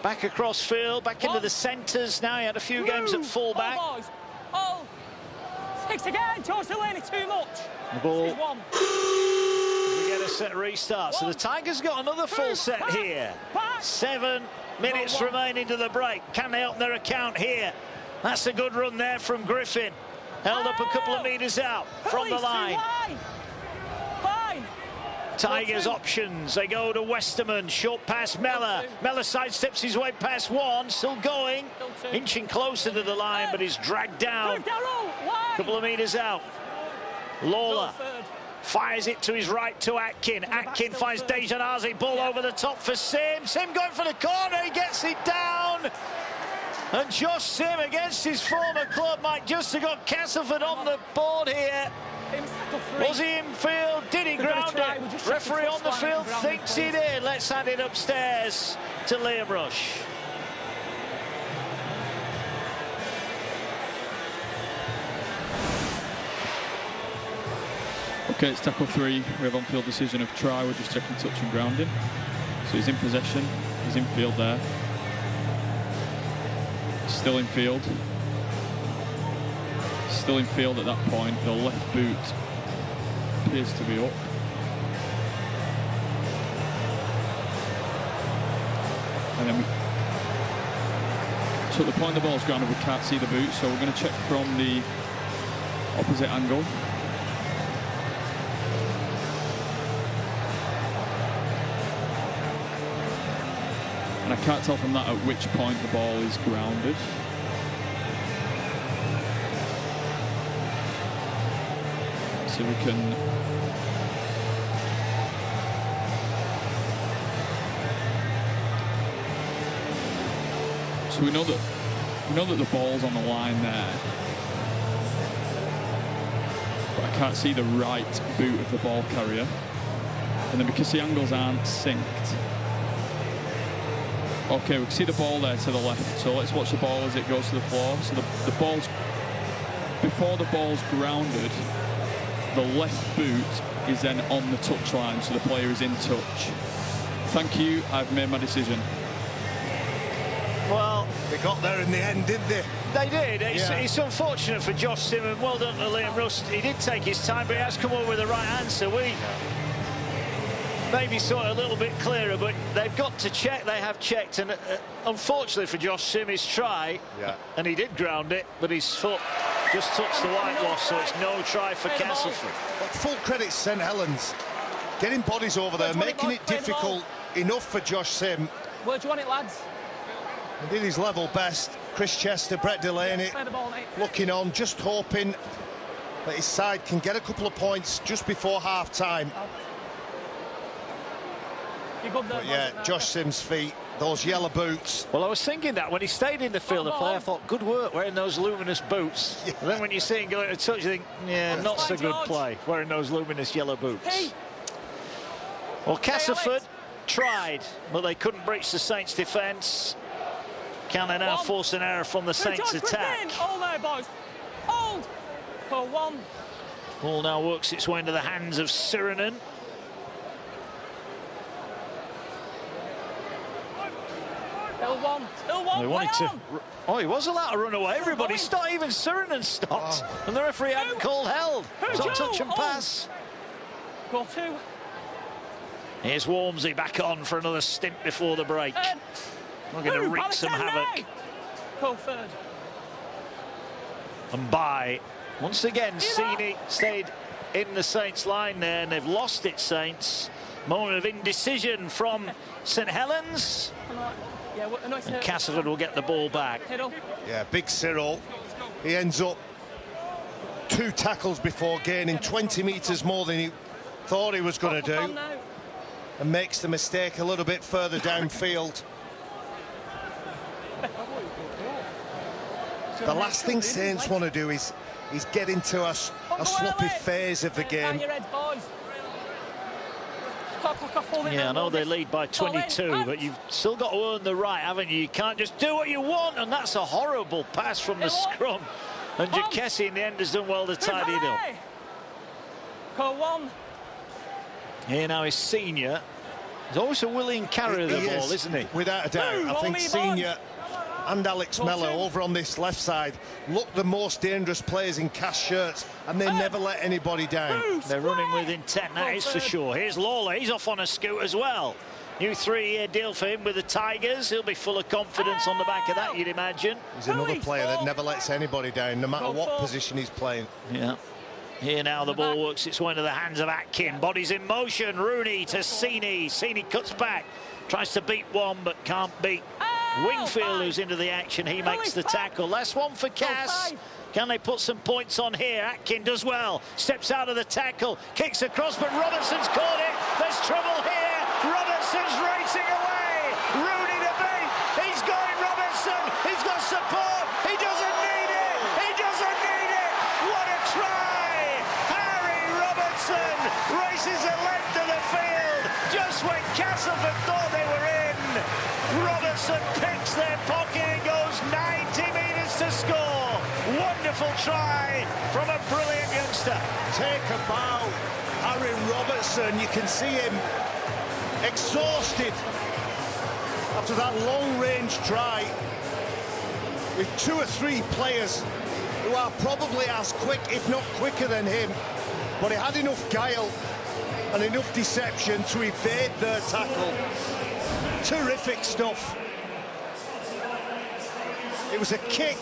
Back across field, back into the centres now. He had a few games at full-back. All boys. All. 6 again. George Delaney, too much. The ball. This is 1. We get a set restart. So the Tigers got another full set here. 7 minutes remaining to the break. Can they open their account here? That's a good run there from Griffin. Held up a couple of metres out from the line. Tigers options. They go to Westerman. Short pass Mellor. Mellor sidesteps his way past one. Still going. Inching closer to the line, but he's dragged down. A couple of metres out. Lawler fires it to his right to Atkin. Atkin finds Dejanazi. Ball over the top for Sim. Sim going for the corner. He gets it down. And Josh Sim against his former club might just have got Castleford on the board here. Was he in field? Did he ground it? Referee on the field thinks he did. Let's hand it upstairs to Liam Rush. Okay, it's tackle 3. We have on-field decision of try. We're just checking touch and grounding. So he's in possession. He's in field there. Still in field. Still in field at that point. The left boot appears to be up. And then so at the point the ball's grounded, we can't see the boot, so we're going to check from the opposite angle. And I can't tell from that at which point the ball is grounded. So we can we know that the ball's on the line there, but I can't see the right boot of the ball carrier. And then because the angles aren't synced, okay, we can see the ball there to the left. So let's watch the ball as it goes to the floor. So the ball's, before the ball's grounded, the left boot is then on the touch line, so the player is in touch. Thank you, I've made my decision. Well, they got there in the end, didn't they? They did. It's unfortunate for Josh Simmons. Well done to Liam Rush. He did take his time, but he has come up with the right answer. We maybe saw it a little bit clearer, but they've got to check. They have checked, and unfortunately for Josh Simmons' try, and he did ground it, but his foot just touched the whitewash, so it's no try for Castleford. But full credit to St Helens. Getting bodies over there, making it difficult enough for Josh Sim. Where do you want it, lads? He did his level best. Chris Chester, Brett Delaney looking on, just hoping that his side can get a couple of points just before half-time. But yeah, Josh Sim's feet, those yellow boots. Well, I was thinking that when he stayed in the field of play, I thought, good work wearing those luminous boots. Yeah. And then when you see him going to touch, you think, yeah, not so good play wearing those luminous yellow boots. Hey. Well, Castleford tried, but they couldn't breach the Saints' defence. Can they now force an error from the Saints' attack? Hold there, boys. Hold for one. Ball now works its way into the hands of Sirinen. Still one. Still one. They wanted to. Oh, he was allowed to run away. Everybody stopped. Even Sirinen stopped. Oh. And the referee hadn't called held. It was on touch and pass. Go two. Here's Wormsley back on for another stint before the break. We're going to wreak some havoc. Go third. And by once again, Sini stayed in the Saints line there, and they've lost it, Saints. Moment of indecision from St Helens. And Castleford will get the ball back. Yeah, big Cyril. He ends up 2 tackles before gaining 20 metres more than he thought he was going to do, and makes the mistake a little bit further downfield. The last thing Saints want to do is get into a sloppy phase of the game. Yeah, I know they lead by 22, but you've still got to earn the right, haven't you? You can't just do what you want, and that's a horrible pass from the scrum. And Jacassi in the end has done well to tidy it up. Here now is Senior. He's always a willing carrier of the ball, isn't he? Without a doubt. I think Senior and Alex Mellor over on this left side look the most dangerous players in cast shirts, and they never let anybody down. They're running with intent, that is for sure. Here's Lawler, he's off on a scoot as well. New 3-year deal for him with the Tigers. He'll be full of confidence on the back of that, you'd imagine. He's another player that never lets anybody down, no matter what position he's playing. Yeah. Here now the ball works its way into the hands of Atkin. Bodies in motion. Rooney to Sini. Sini cuts back. Tries to beat one, but can't beat Wingfield, who's into the action. He makes the tackle. Last one for Cass. Can they put some points on here? Atkin does well. Steps out of the tackle. Kicks across, but Robertson's caught it. There's trouble here. Robertson's racing away. Rooney to beat. He's going Robertson. He's got support. He doesn't need it. He doesn't need it. What a try. Harry Robertson races a length of the field just when Castleford thought they were in. Robertson picks their pocket and goes 90 metres to score. Wonderful try from a brilliant youngster. Take a bow. Harry Robertson, you can see him exhausted after that long-range try, with 2 or 3 players who are probably as quick, if not quicker than him, but he had enough guile and enough deception to evade their tackle. Terrific stuff. It was a kick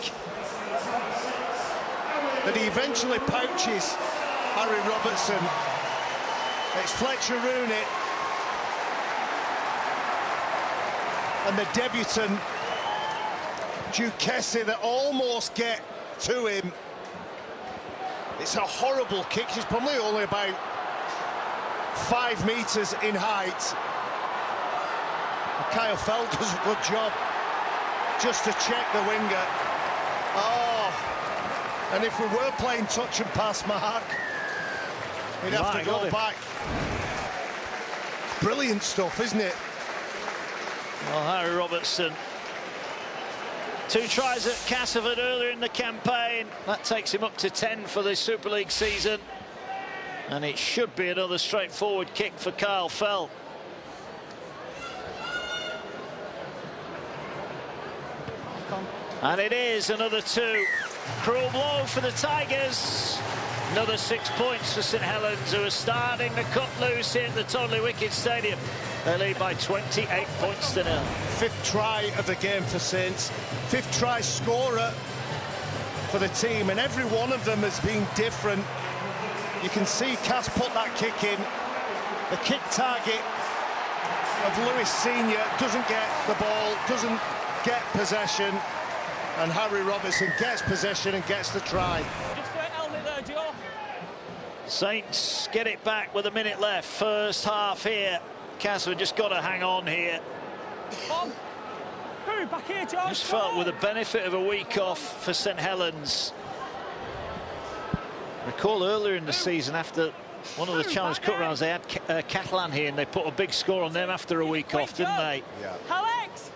that he eventually pouches Harry Robertson. It's Fletcher Rooney and the debutant Jacassi that almost get to him. It's a horrible kick. He's probably only about 5 metres in height. And Kyle Feld does a good job just to check the winger. Oh, and if we were playing touch and pass, Mark, we'd have to go back. Brilliant stuff, isn't it? Well, Harry Robertson, 2 tries at Castleford earlier in the campaign. That takes him up to 10 for the Super League season. And it should be another straightforward kick for Kyle Felt. And it is another 2. Cruel blow for the Tigers. Another 6 points for St Helens, who are starting to cut loose here at the Totally Wicked Stadium. They lead by 28 points to 0. 5th try of the game for Saints. 5th try scorer for the team, and every one of them has been different. You can see Cass put that kick in. The kick target of Lewis Senior doesn't get the ball, doesn't get possession, and Harry Robertson gets possession and gets the try. Saints get it back with a minute left. First half here. Castleford just got to hang on here. Back here, George. Just felt with the benefit of a week off for St Helens. Recall earlier in the season, after one of the Challenge Cup rounds, they had Catalan here and they put a big score on them after a week off, didn't they? Yeah. Alex!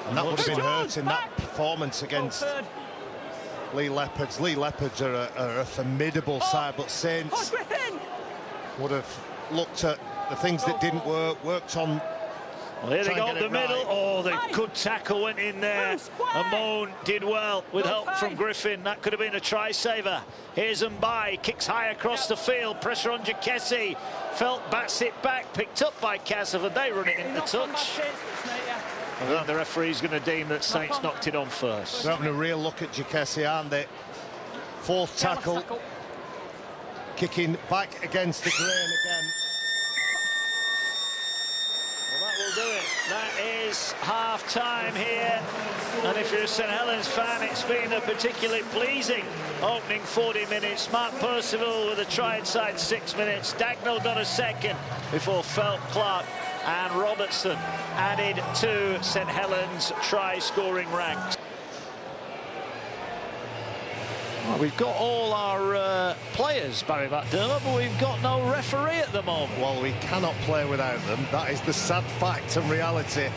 And that would have been hurting, that performance against Lee Leopards. Lee Leopards are a formidable side, but Saints would have looked at the things that didn't work, worked on. Well, here they go up the middle. Right. Oh, the good tackle went in there. Amon did well with help from Griffin. That could have been a try saver. Here's Mbai, kicks high across the field. Pressure on Jacassi. Felt bats it back, picked up by Castleford. They run it into touch. I think the referee's going to deem that Saints knocked it on first. They're having a real look at Jacassi, aren't they? 4th tackle. kicking back against the grain again. Well, that will do it. That is half-time here. And if you're a St Helens fan, it's been a particularly pleasing opening 40 minutes. Mark Percival with a try inside 6 minutes. Dagnall got a second before Felt, Clark and Robertson added to St Helens' try-scoring ranks. Well, we've got all our players, Barry McDermott, but we've got no referee at the moment. Well, we cannot play without them. That is the sad fact and reality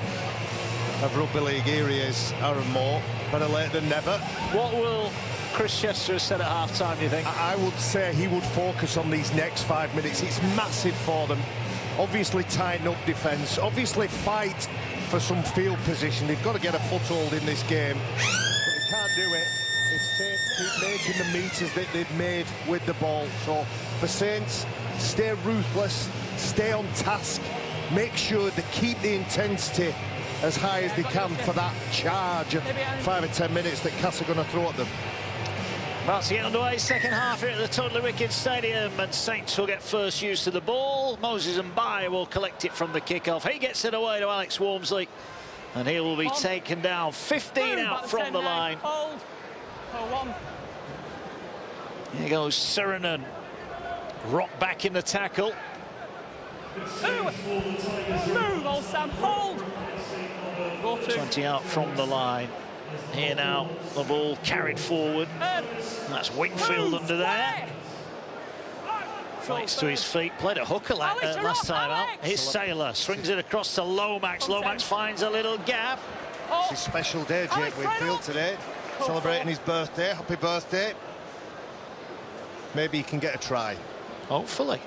of rugby league areas. Aaron Moore, better late than never. What will Chris Chester have said at half-time, do you think? I would say he would focus on these next 5 minutes. It's massive for them. Obviously tighten up defence, obviously fight for some field position. They've got to get a foothold in this game, but they can't do it if Saints keep making the meters that they've made with the ball. So for Saints, stay ruthless, stay on task, make sure they keep the intensity as high as they can for that charge of 5 or 10 minutes that Cass are going to throw at them. About to get underway, second half here at the Totally Wicked Stadium, and Saints will get first use of the ball. Moses Mbai will collect it from the kickoff. He gets it away to Alex Walmsley, and he will be taken down. 15 out from the line. Here goes Sirenen. Rock back in the tackle. Move, old Sam, hold. 20 out from the line. Here now, the ball carried forward. That's Wingfield under there. Fights to his feet, played a hooker last time out. Here's Saylor, swings it across to Lomax. Lomax finds a little gap. It's his special day, Jake Wingfield, today. Celebrating his birthday. Happy birthday. Maybe he can get a try. Hopefully.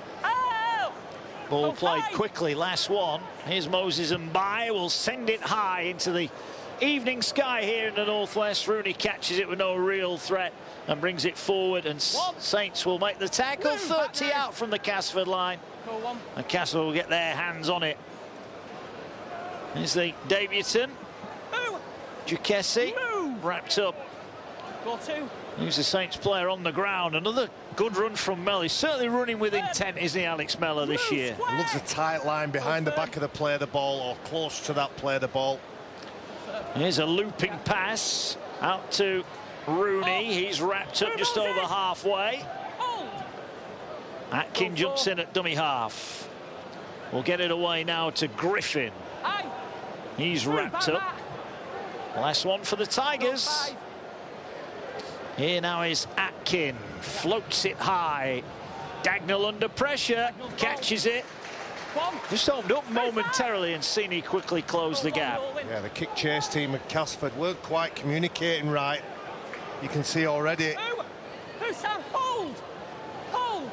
Ball played quickly, last one. Here's Moses Mbai, will send it high into the evening sky here in the northwest. Rooney catches it with no real threat and brings it forward, and Saints will make the tackle. 30 out from the Castleford line, and Castleford will get their hands on it. Here's the debutant, Jukesi, wrapped up. He's the Saints player on the ground. Another good run from Mel. He's certainly running with intent, isn't he, Alex Mellor, this year? He loves a tight line behind the back of the play the ball, or close to that play the ball. Here's a looping pass out to Rooney. He's wrapped up just over halfway. Atkin jumps in at dummy half. We'll get it away now to Griffin. He's wrapped up. Last one for the Tigers. Here now is Atkin, floats it high. Dagnall under pressure, catches it. Just opened up momentarily, and Sini quickly closed the gap. Yeah, the kick chase team at Castleford weren't quite communicating right. You can see already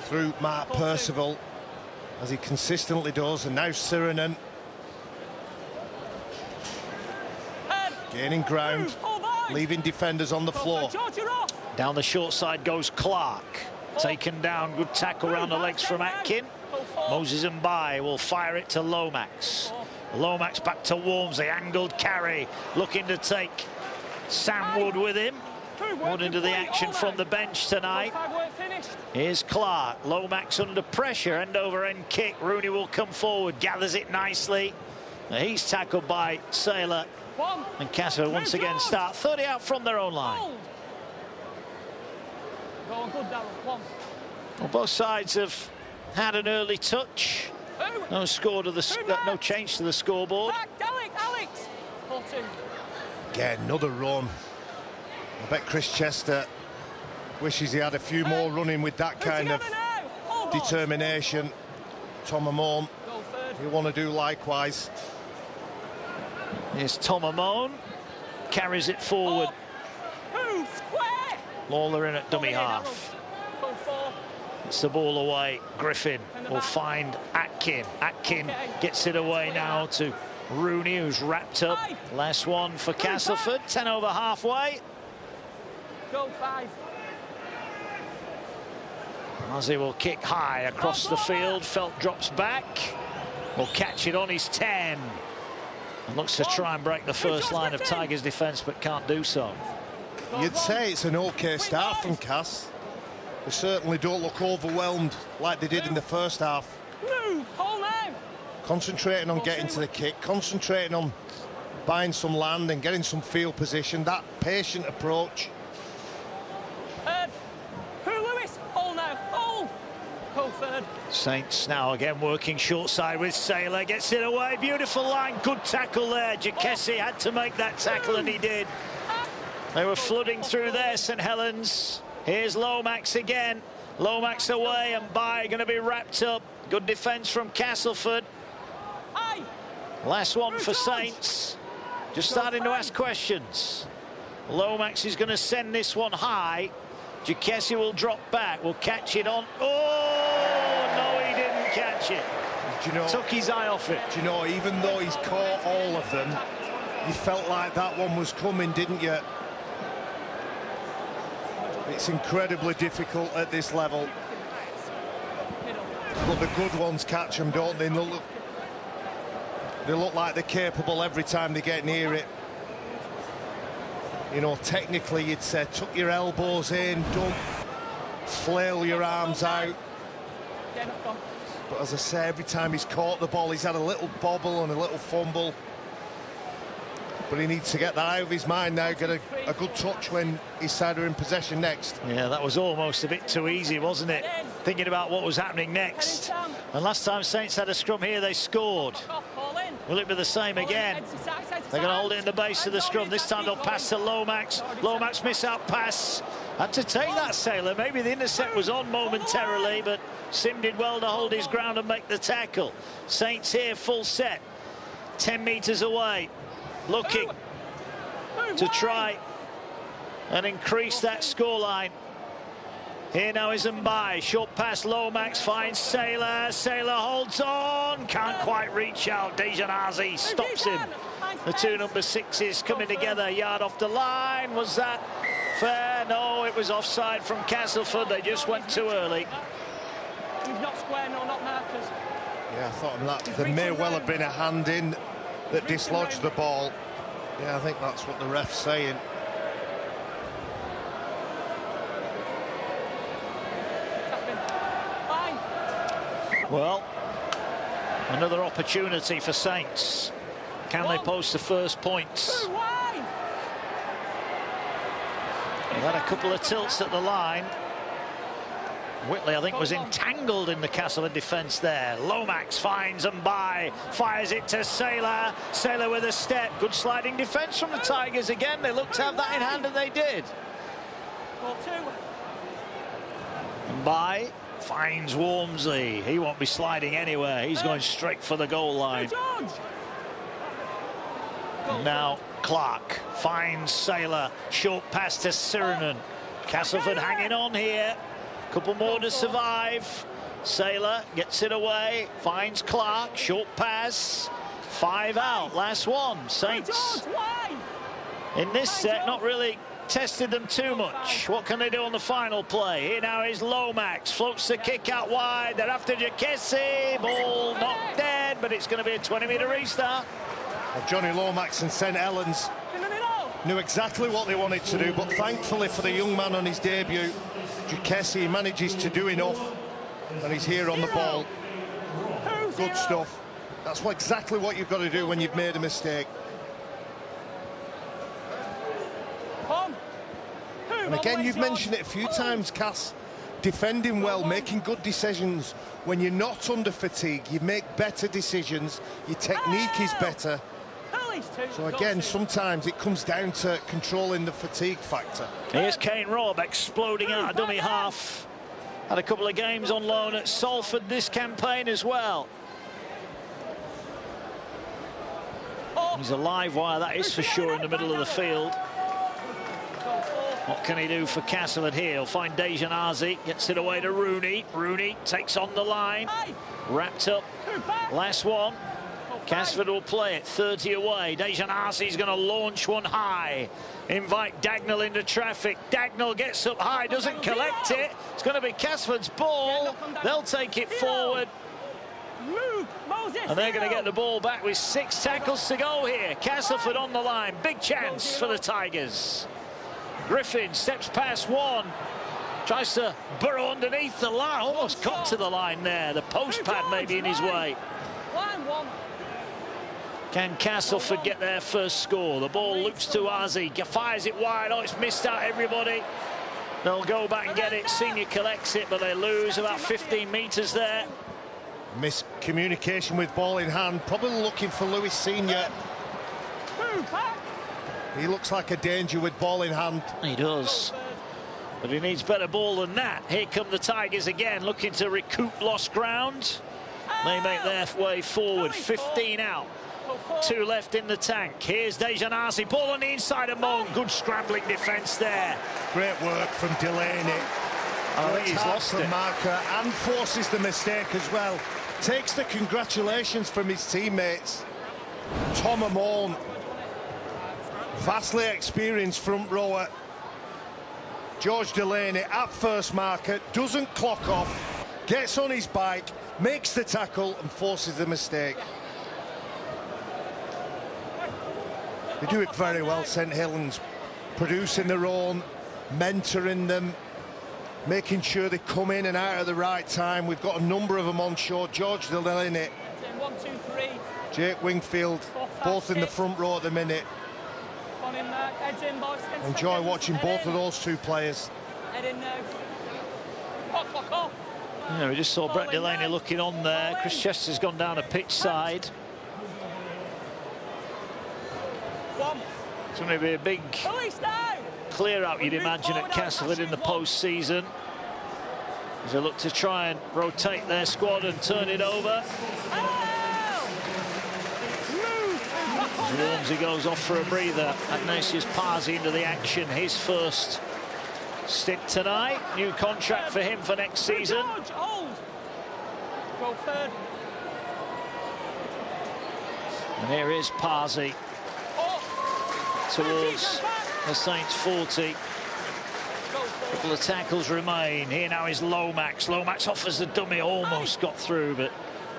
through Mark Percival, as he consistently does, and now Sirenen gaining ground, leaving defenders on the floor. Down the short side goes Clark. Taken down, good tackle around the legs from Atkin. Moses Mbai will fire it to Lomax. Lomax back to Walmsley, angled carry, looking to take Sam Wood with him. Wood into the action from the bench tonight. Here's Clark. Lomax under pressure, end over end kick. Rooney will come forward, gathers it nicely. He's tackled by Saylor, and Castleford once again start 30 out from their own line. Well, both sides have had an early touch. No score to the no change to the scoreboard. Again, another run. I bet Chris Chester wishes he had a few more running with that kind of determination. Tom Amon, he'll want to do likewise. Here's Tom Amon, carries it forward. Lawler in at dummy half. It's the ball away. Griffin will find Atkin. Atkin gets it away now to Rooney, who's wrapped up. Last one for Castleford. 10 over halfway. Ozzy will kick high across the field. Felt drops back. Will catch it on his 10. And looks to try and break the first line of Tigers' defence, but can't do so. You'd say it's an OK start from Cass. They certainly don't look overwhelmed like they did in the first half. Move, hold now. Concentrating on getting to the kick, concentrating on buying some land and getting some field position, that patient approach. Lewis, hold now, hold. Go third. Saints now again working short side with Saylor, gets it away, beautiful line, good tackle there. Jacassi had to make that tackle and he did. They were flooding through there, St Helens. Here's Lomax again. Lomax away and by, going to be wrapped up. Good defence from Castleford. Last one for Saints. Just starting to ask questions. Lomax is going to send this one high. Jacassi will drop back, will catch it on. Oh, no, he didn't catch it. Do you know, took his eye off it. Do you know, even though he's caught all of them, you felt like that one was coming, didn't you? It's incredibly difficult at this level. But the good ones catch them, don't they? And they look like they're capable every time they get near it. You know, technically you'd say tuck your elbows in, don't flail your arms out. But as I say, every time he's caught the ball, he's had a little bobble and a little fumble. But he needs to get that out of his mind now, get a good touch when his side are in possession next. Yeah, that was almost a bit too easy, wasn't it? Thinking about what was happening next. And last time Saints had a scrum here, they scored. Will it be the same again? They're going to hold it in the base of the scrum. This time they'll pass to Lomax. Lomax miss out pass. Had to take that, Saylor. Maybe the intercept was on momentarily, but Sim did well to hold his ground and make the tackle. Saints here, full set. 10 metres away. Looking to try and increase that scoreline. Here now is Mbai. Short pass, Lomax finds Saylor. Saylor holds on. Can't quite reach out. Dejanazzi stops him. The two number 6s coming together. Yard off the line. Was that fair? No, it was offside from Castleford. They just went too early. He's not square, no, not markers. Yeah, I thought that there may well have been a hand in that dislodged the ball. Yeah, I think that's what the ref's saying. Well, another opportunity for Saints. Can they post the first points? They've had a couple of tilts at the line. Whitley, I think, was entangled in the Castleford defence there. Lomax finds Mbai, fires it to Saylor. Saylor with a step. Good sliding defence from the Tigers again. They looked to have that in hand, and they did. Mbai finds Wormsley. He won't be sliding anywhere. He's going straight for the goal line. Now Clark finds Saylor. Short pass to Sirinen. Castleford hanging on here. Couple more to survive. Saylor gets it away, finds Clark, short pass, 5 out, last one. Saints in this set not really tested them too much. What can they do on the final play? Here now is Lomax, floats the kick out wide. They're after Jacassi, ball not dead, but it's going to be a 20-metre restart. Well, Johnny Lomax and St Helens knew exactly what they wanted to do, but thankfully for the young man on his debut, Jacassi manages to do enough, and he's here on the ball. Good stuff. That's exactly what you've got to do when you've made a mistake. And again, you've mentioned it a few times, Cass. Defending well, making good decisions. When you're not under fatigue, you make better decisions. Your technique is better. So again, sometimes it comes down to controlling the fatigue factor. Here's Kane Robb exploding out of dummy half. Had a couple of games on loan at Salford this campaign as well. He's a live wire, that is for sure, in the middle of the field. What can he do for Castleford here? He'll find Dejanazzi, gets it away to Rooney. Rooney takes on the line. Wrapped up. Last one. Castleford will play it, 30 away. Dejanazzi's going to launch one high. Invite Dagnall into traffic. Dagnall gets up high, doesn't collect it. It's going to be Castleford's ball. They'll take it forward. And they're going to get the ball back with 6 tackles to go here. Castleford on the line. Big chance for the Tigers. Griffin steps past one. Tries to burrow underneath the line. Almost got to the line there. The post pad maybe in his way. Line one. Can Castleford get their first score? The ball loops to Ozzy. Fires it wide. Oh, it's missed out everybody. They'll go back and get it. Senior collects it, but they lose about 15 metres there. Miscommunication with ball in hand. Probably looking for Lewis Senior. He looks like a danger with ball in hand. He does. But he needs better ball than that. Here come the Tigers again, looking to recoup lost ground. They make their way forward. 15 out. 2 left in the tank. Here's Dejanasi. Ball on the inside of Mon. Good scrambling defence there. Great work from Delaney. I think he's lost it. Marker and forces the mistake as well. Takes the congratulations from his teammates. Tom Amon, vastly experienced front rower. George Delaney at first marker, doesn't clock off, gets on his bike, makes the tackle and forces the mistake. They do it very well, St Helens, producing their own, mentoring them, making sure they come in and out at the right time. We've got a number of them on short. George Delaney, 1, 2, 3. Jake Wingfield, 4, 5, both in the 6. front row at the minute. On in there. Heads in, boys. 10 Enjoy seconds. watching Head both in. of those two players. Head in now. Clock off. Yeah, we just saw Brett Delaney looking on there. Chris Chester's gone down a pitch side. One. It's going to be a big Release now. clear out, you'd imagine, at Castleford in the post-season, as they look to try and rotate their squad and turn it over. Walmsley goes off for a breather. Ignatius Parsi into the action, his first stint tonight. New contract for him for next season. Go third. And here is Parsi towards the Saints 40. A couple of tackles remain. Here now is Lomax. Lomax offers the dummy, almost got through, but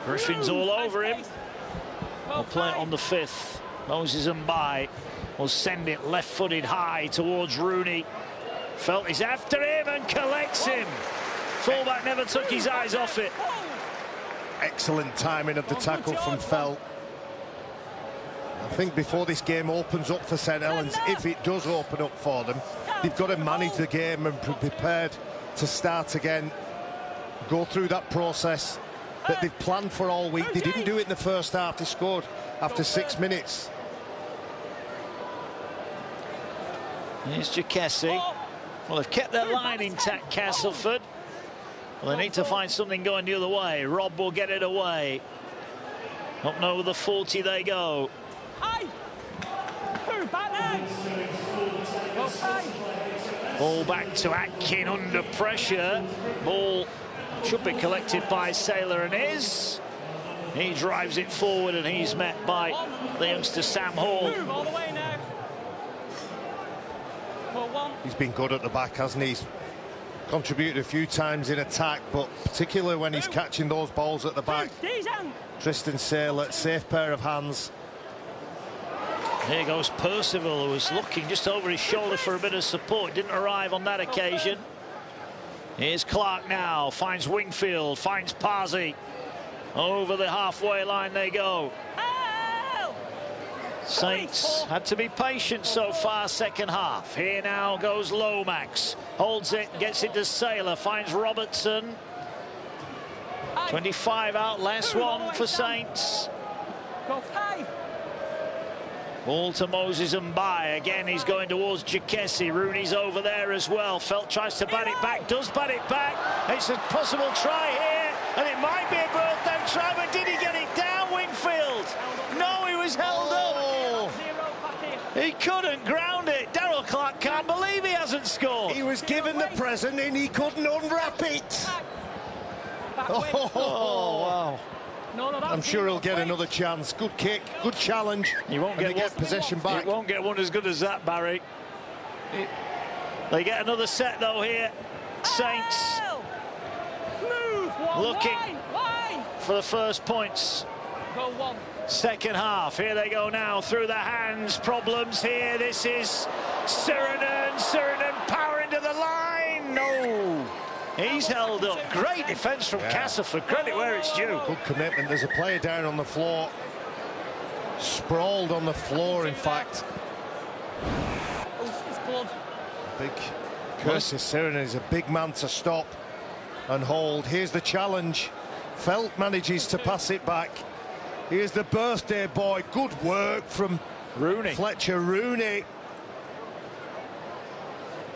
Griffin's all over him. We'll play it on the 5th. Moses Mbai will send it left-footed high towards Rooney. Felt is after him and collects him. Fullback never took his eyes off it. Excellent timing of the tackle from Felt. I think before this game opens up for St Helens, if it does open up for them, they've got to manage the game and be prepared to start again, go through that process that they've planned for all week. They didn't do it in the first half. They scored after 6 minutes. Here's Jacassi. Well, they've kept their line intact, Castleford. Well, they need to find something going the other way. Rob will get it away. Up over the 40 they go. Ball back to Atkin under pressure. Ball should be collected by Saylor and is. He drives it forward and he's met by the youngster Sam Hall. All the way now. He's been good at the back, hasn't he? He's contributed a few times in attack, but particularly when he's catching those balls at the back. Tristan Saylor, safe pair of hands. Here goes Percival, who was looking just over his shoulder for a bit of support. Didn't arrive on that occasion. Here's Clark now, finds Wingfield, finds Parsi. Over the halfway line they go. Saints had to be patient so far, second half. Here now goes Lomax. Holds it, gets it to Saylor, finds Robertson. 25 out, last one for Saints. Go 5. Ball to Moses Mbai. Again, he's going towards Jacassi. Rooney's over there as well. Felt tries to bat it back, does bat it back. It's a possible try here, and it might be a birthday try, but did he get it down, Wingfield? No, he was held up. He couldn't ground it. Darryl Clark can't believe he hasn't scored. He was given the present and he couldn't unwrap it. Oh, wow. I'm sure he'll get another chance. Good kick, good challenge. He won't get possession back. He won't get one as good as that, Barry. They get another set though here. Saints looking for the first points. Go 1. Second half, here they go now, through the hands, problems here, this is Sirinen, Sirinen power into the line, no. He's held up. Great defence from Castleford. Credit where it's due. Good commitment. There's a player down on the floor. Sprawled on the floor, in fact. Oh, it's blood. Big Curtis Sirenen is a big man to stop and hold. Here's the challenge. Felt manages to pass it back. Here's the birthday boy. Good work from Rooney. Fletcher Rooney.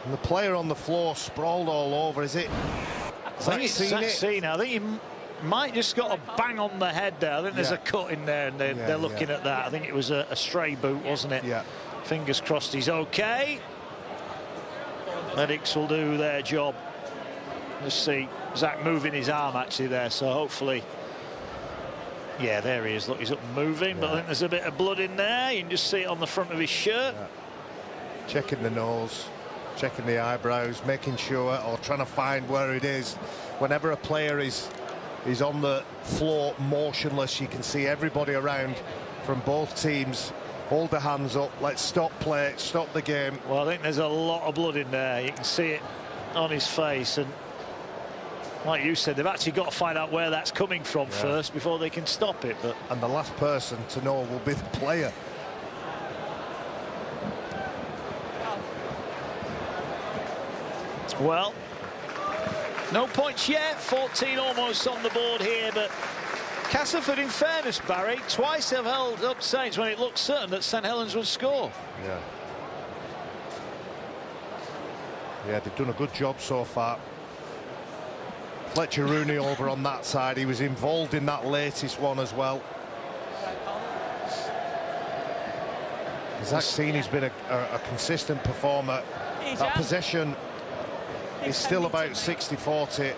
And the player on the floor sprawled all over. Is it? I think it's Zaxini. I think he might just got a bang on the head there. I think there's a cut in there, and they're looking at that. I think it was a stray boot, wasn't it? Yeah. Fingers crossed he's okay. Medics will do their job. Let's see Zach moving his arm actually there, so hopefully. Yeah, there he is. Look, he's up and moving, but I think there's a bit of blood in there. You can just see it on the front of his shirt. Checking the nose, checking the eyebrows, making sure, or trying to find where it is. Whenever a player is on the floor motionless, you can see everybody around from both teams hold their hands up. Let's stop play, stop the game. Well, I think there's a lot of blood in there. You can see it on his face, and like you said, they've actually got to find out where that's coming from first before they can stop it. But and the last person to know will be the player. well, no points yet. 14 almost on the board here, but Castleford, in fairness, Barry, twice have held up Saints when it looked certain that St Helens would score. Yeah, they've done a good job so far. Fletcher Rooney over on that side. He was involved in that latest one as well. Zaxini's been a consistent performer. That possession is still about 60-40.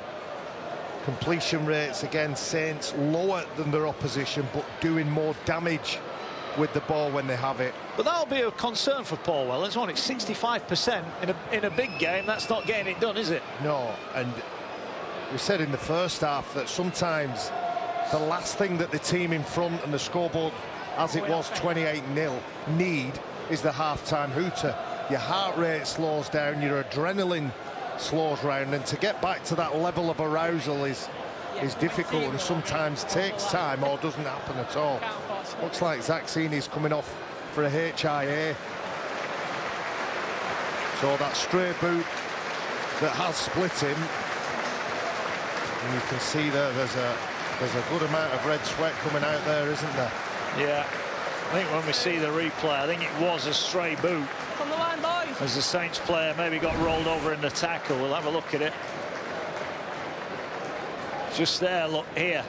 Completion rates, again, Saints lower than their opposition, but doing more damage with the ball when they have it. But that'll be a concern for Paul Wellens, won't it? 65% in a big game. That's not getting it done, is it? No, and we said in the first half that sometimes the last thing that the team in front and the scoreboard, as it was 28-0, need is the half-time hooter. Your heart rate slows down, your adrenaline slows round, and to get back to that level of arousal is difficult and sometimes takes time or doesn't happen at all. Looks like Zaxini's coming off for a HIA. So that stray boot that has split him, and you can see there's a good amount of red sweat coming out there, isn't there? Yeah. I think when we see the replay, I think it was a stray boot. On the line, boys. As the Saints player maybe got rolled over in the tackle. We'll have a look at it. Just there, look here.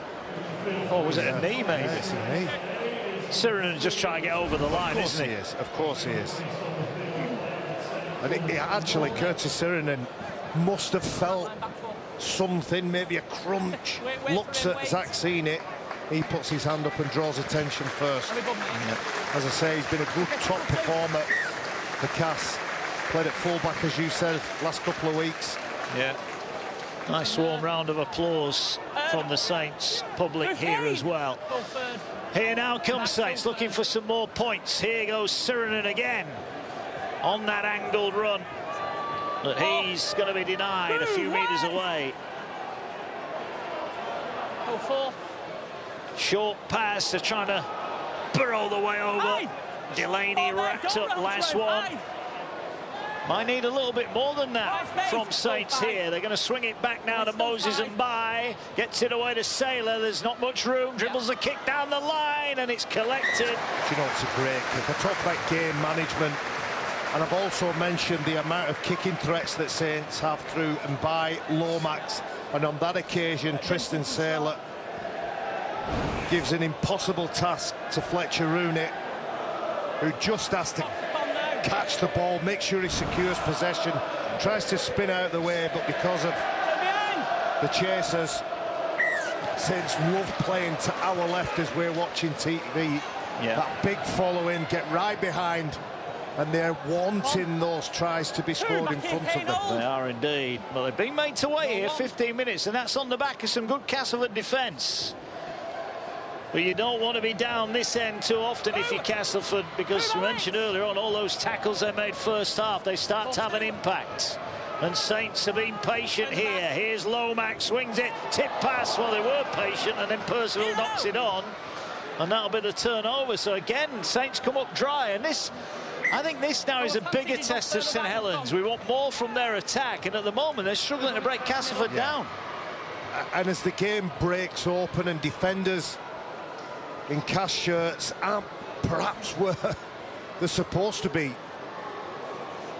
Oh, was it a knee, maybe? Yeah, it's a knee. Sirenen just trying to get over the line, isn't he? Of course he is. And actually, Curtis Sirenen must have felt something, maybe a crunch. Looks at Zaxini. He puts his hand up and draws attention first. As I say, he's been a good top performer for Cass. Played at fullback, as you said, last couple of weeks. Yeah. Nice warm round of applause from the Saints public here as well. Here now comes Saints, looking for some more points. Here goes Sirenen again on that angled run. But he's going to be denied a few metres away. Short pass, they're trying to burrow the way over. Delaney wrapped up last one. Might need a little bit more than that from Saints here. They're going to swing it back now to Moses and By. Gets it away to Saylor. There's not much room. Dribbles the kick down the line, and it's collected. You know, it's a great kick. I talk about game management, and I've also mentioned the amount of kicking threats that Saints have through and by Lomax. And on that occasion, Tristan Saylor gives an impossible task to Fletcher Rooney, who just has to catch the ball, make sure he secures possession, tries to spin out the way, but because of the chasers, Saints love playing to our left as we're watching TV. That big following, get right behind, and they're wanting those tries to be scored in front of them. They are indeed. Well, they've been made to wait here 15 minutes, and that's on the back of some good Castleford defence. But you don't want to be down this end too often if you're Castleford, because we mentioned earlier on all those tackles they made first half, they start to have an impact. And Saints have been patient here. Here's Lomax, swings it, tip pass. Well, they were patient, and then Percival knocks it on. And that'll be the turnover. So again, Saints come up dry. And this, I think this now is a bigger test of St Helens. We want more from their attack. And at the moment, they're struggling to break Castleford down. And as the game breaks open and defenders in cast shirts aren't perhaps where they're supposed to be,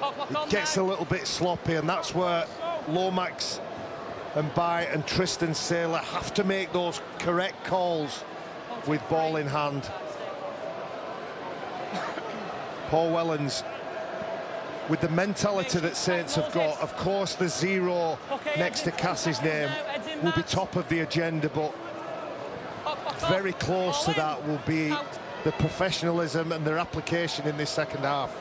it gets a little bit sloppy, and that's where Lomax and Bai and Tristan Saylor have to make those correct calls with ball in hand. Paul Wellens, with the mentality that Saints have got, of course the 0 next to Cassie's name will be top of the agenda, but very close to that will be the professionalism and their application in this second half.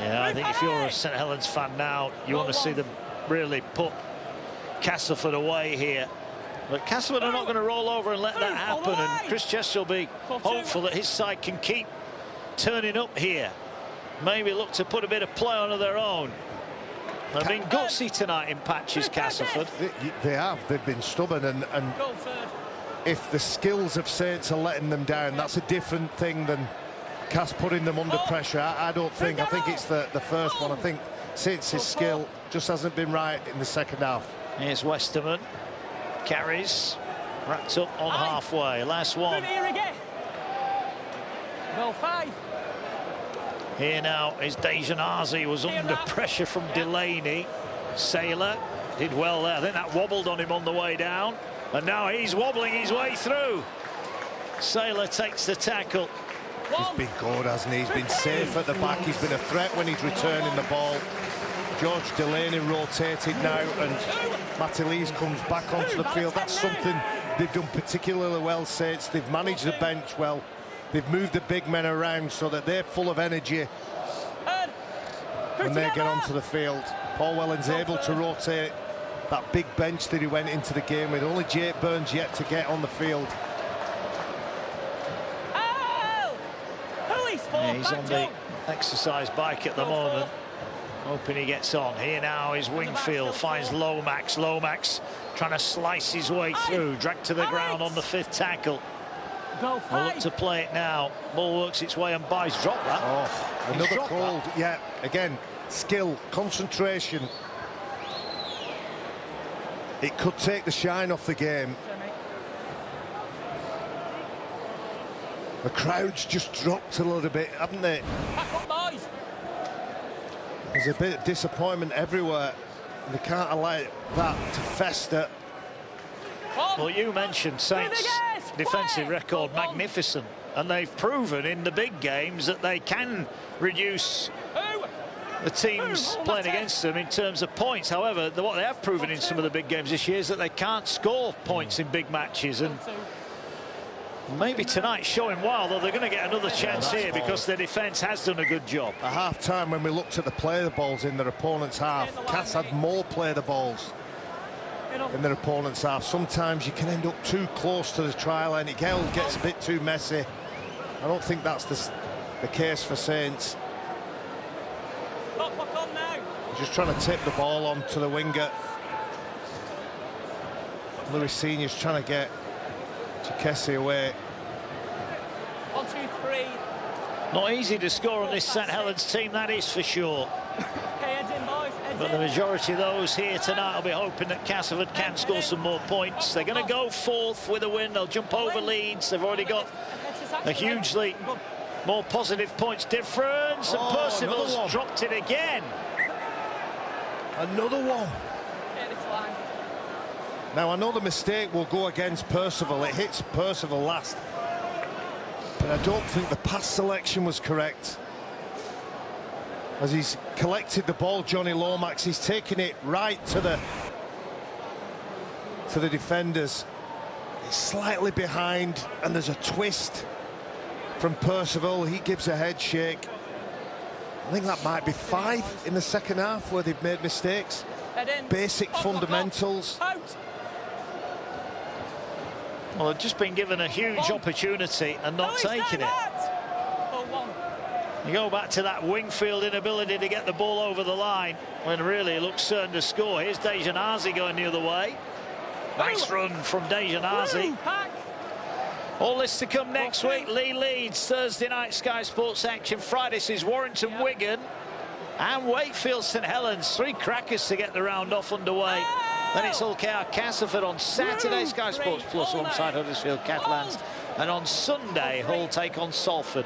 Yeah, I think if you're a St Helens fan now, you want to see them really put Castleford away here. But Castleford are not going to roll over and let that happen, and Chris Chester will be hopeful that his side can keep turning up here. Maybe look to put a bit of play on of their own. They've been gutsy tonight in patches, Castleford. They have. They've been stubborn, and if the skills of Saints are letting them down, that's a different thing than Cass putting them under pressure. I don't think. I think it's the first one. I think Saints' skill just hasn't been right in the second half. Here's Westerman. Carries. Wrapped up on halfway. Last one. Well, 5. Here now is Dejanasi, was under pressure from Delaney. Saylor did well there. I think that wobbled on him on the way down. And now he's wobbling his way through. Saylor takes the tackle. He's been good, hasn't he? He's been safe at the back. He's been a threat when he's returning the ball. George Delaney rotated now, and Matty Lees comes back onto the field. That's something they've done particularly well, Saints. They've managed the bench well. They've moved the big men around so that they're full of energy when they get onto the field. Paul Wellens able to rotate that big bench that he went into the game with. Only Jake Burns yet to get on the field. Yeah, he's on the exercise bike at the moment, hoping he gets on. Here now is Wingfield, finds Lomax. Lomax trying to slice his way through, dragged to the ground on the 5th tackle. We'll look to play it now. Ball works its way, and Bai's dropped that. Oh, another cold. Yeah, again, skill, concentration. It could take the shine off the game. The crowd's just dropped a little bit, haven't they? There's a bit of disappointment everywhere. They can't allow that to fester. Well, you mentioned Saints' defensive record, magnificent, and they've proven in the big games that they can reduce the teams playing against them in terms of points. However, what they have proven in some of the big games this year is that they can't score points in big matches, and maybe tonight showing why, though they're going to get another chance here because their defence has done a good job. At half-time, when we looked at the play the balls in their opponent's half, Cass had more play the balls in their opponent's half. Sometimes you can end up too close to the try line. It gets a bit too messy. I don't think that's the case for Saints. Just trying to tip the ball on to the winger. Louis Senior's trying to get Kessie away. 1, 2, 3. Not easy to score on this St Helens team, that is for sure. But the majority of those here tonight will be hoping that Castleford can score some more points. They're going to go 4th with a win. They'll jump over Leeds. They've already got a hugely more positive points difference. And Percival's dropped it again. Another one. Now, I know the mistake will go against Percival. It hits Percival last. But I don't think the pass selection was correct. As he's collected the ball, Johnny Lomax, he's taking it right to the defenders. He's slightly behind, and there's a twist from Percival. He gives a head shake. I think that might be 5 in the second half where they've made mistakes. Basic fundamentals. Well, they've just been given a huge opportunity and not taking it. You go back to that Wingfield inability to get the ball over the line when really it looks certain to score. Here's Dejanasi going the other way. Nice run from Dejanasi. All this to come next week. Lee leads Thursday night Sky Sports action. Friday sees Warrington Wigan and Wakefield St Helens. 3 crackers to get the round off underway. Then it's Hull KR Castleford on Saturday, Sky Sports Plus alongside Huddersfield Catalans. And on Sunday, Hull take on Salford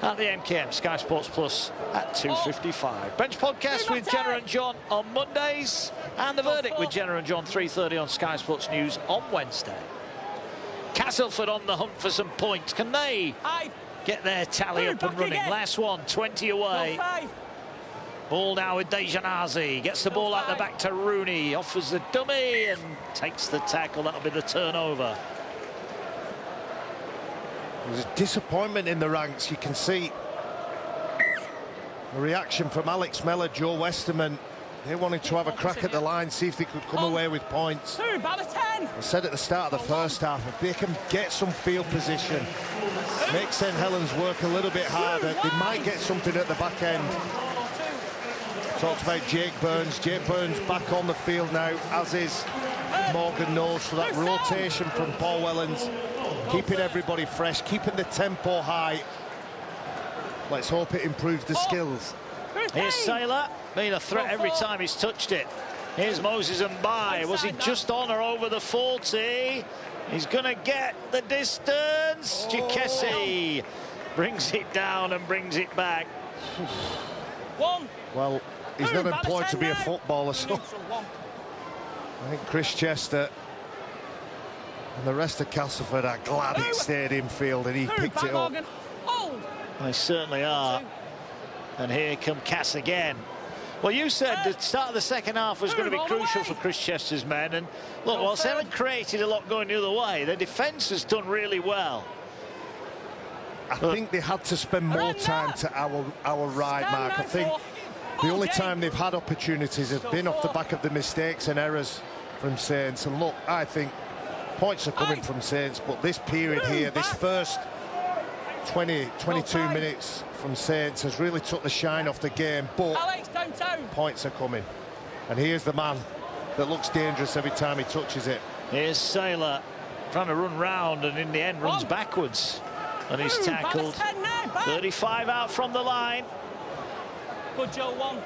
at the MKM, Sky Sports Plus at 2:55. Bench podcast with Jenna and John on Mondays, and The Verdict with Jenna and John 3:30 on Sky Sports News on Wednesday. Castleford on the hunt for some points. Can they get their tally up and running? Last one, 20 away. Ball now with Dejanasi. Gets the ball out the back to Rooney. Offers the dummy and takes the tackle. That'll be the turnover. There's a disappointment in the ranks. You can see the reaction from Alex Mellor, Joe Westerman. They wanted to have a crack at the line, see if they could come away with points. I said at the start of the first half, if they can get some field position, make St Helens work a little bit harder, they might get something at the back end. Talked about Jake Burns. Jake Burns back on the field now, as is Morgan Knowles. So that rotation from Paul Wellens, keeping everybody fresh, keeping the tempo high. Let's hope it improves the skills. Here's Saylor, been a threat every time he's touched it. Here's Moses Mbai. Was he just on or over the 40? He's going to get the distance. Chikesi brings it down and brings it back. Well, he's not employed to be a footballer, so I think Chris Chester and the rest of Castleford are glad it stayed in field and he picked it up. They certainly are. And here come Cass again. Well, you said the start of the second half was going to be crucial for Chris Chester's men. And look, whilst they haven't created a lot going the other way, their defence has done really well. I think they had to spend more time to our right, Mark. I think the only time they've had opportunities has been off the back of the mistakes and errors from Saints. And look, I think points are coming from Saints, but this period here, this first 22 minutes from Saints has really took the shine off the game, but points are coming. And here's the man that looks dangerous every time he touches it. Here's Saylor trying to run round and in the end runs backwards. And he's tackled. 35 out from the line. Good Joe, one.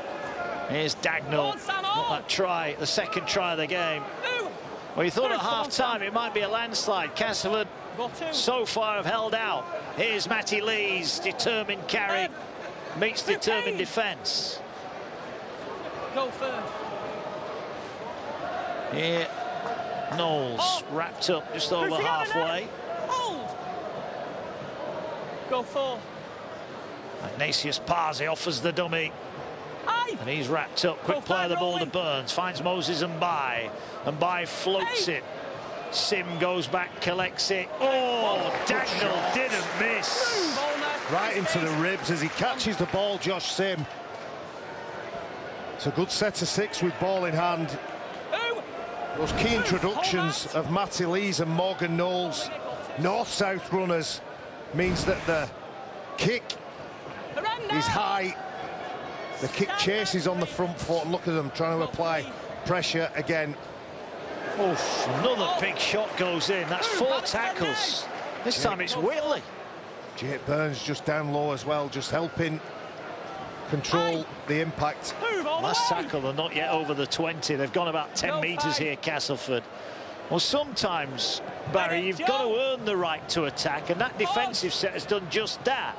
Here's Dagnall. Not that try, the second try of the game. Well, you thought at half-time it might be a landslide. Castleford so far have held out. Here's Matty Lee's determined carry. Meets determined defence. Go third. Here, Knowles wrapped up just over halfway. Hold. Go 4. Ignatius Parsi offers the dummy. And he's wrapped up. Quick play of the ball to Burns. Finds Moses Mbai. Mbai floats it. Sim goes back, collects it. Oh, Dagnall didn't miss. Right into the ribs as he catches the ball, Josh Sim. It's a good set of 6 with ball in hand. Those key introductions of Matty Lees and Morgan Knowles, north-south runners, means that the kick is high. The kick chases on the front foot, and look at them trying to apply pressure again. Oof, another big shot goes in. That's 4 tackles. This time it's Whitley. Jake Burns just down low as well, just helping control the impact. Last tackle, they're not yet over the 20. They've gone about 10 metres here, Castleford. Well, sometimes, Barry, you've got to earn the right to attack, and that defensive set has done just that.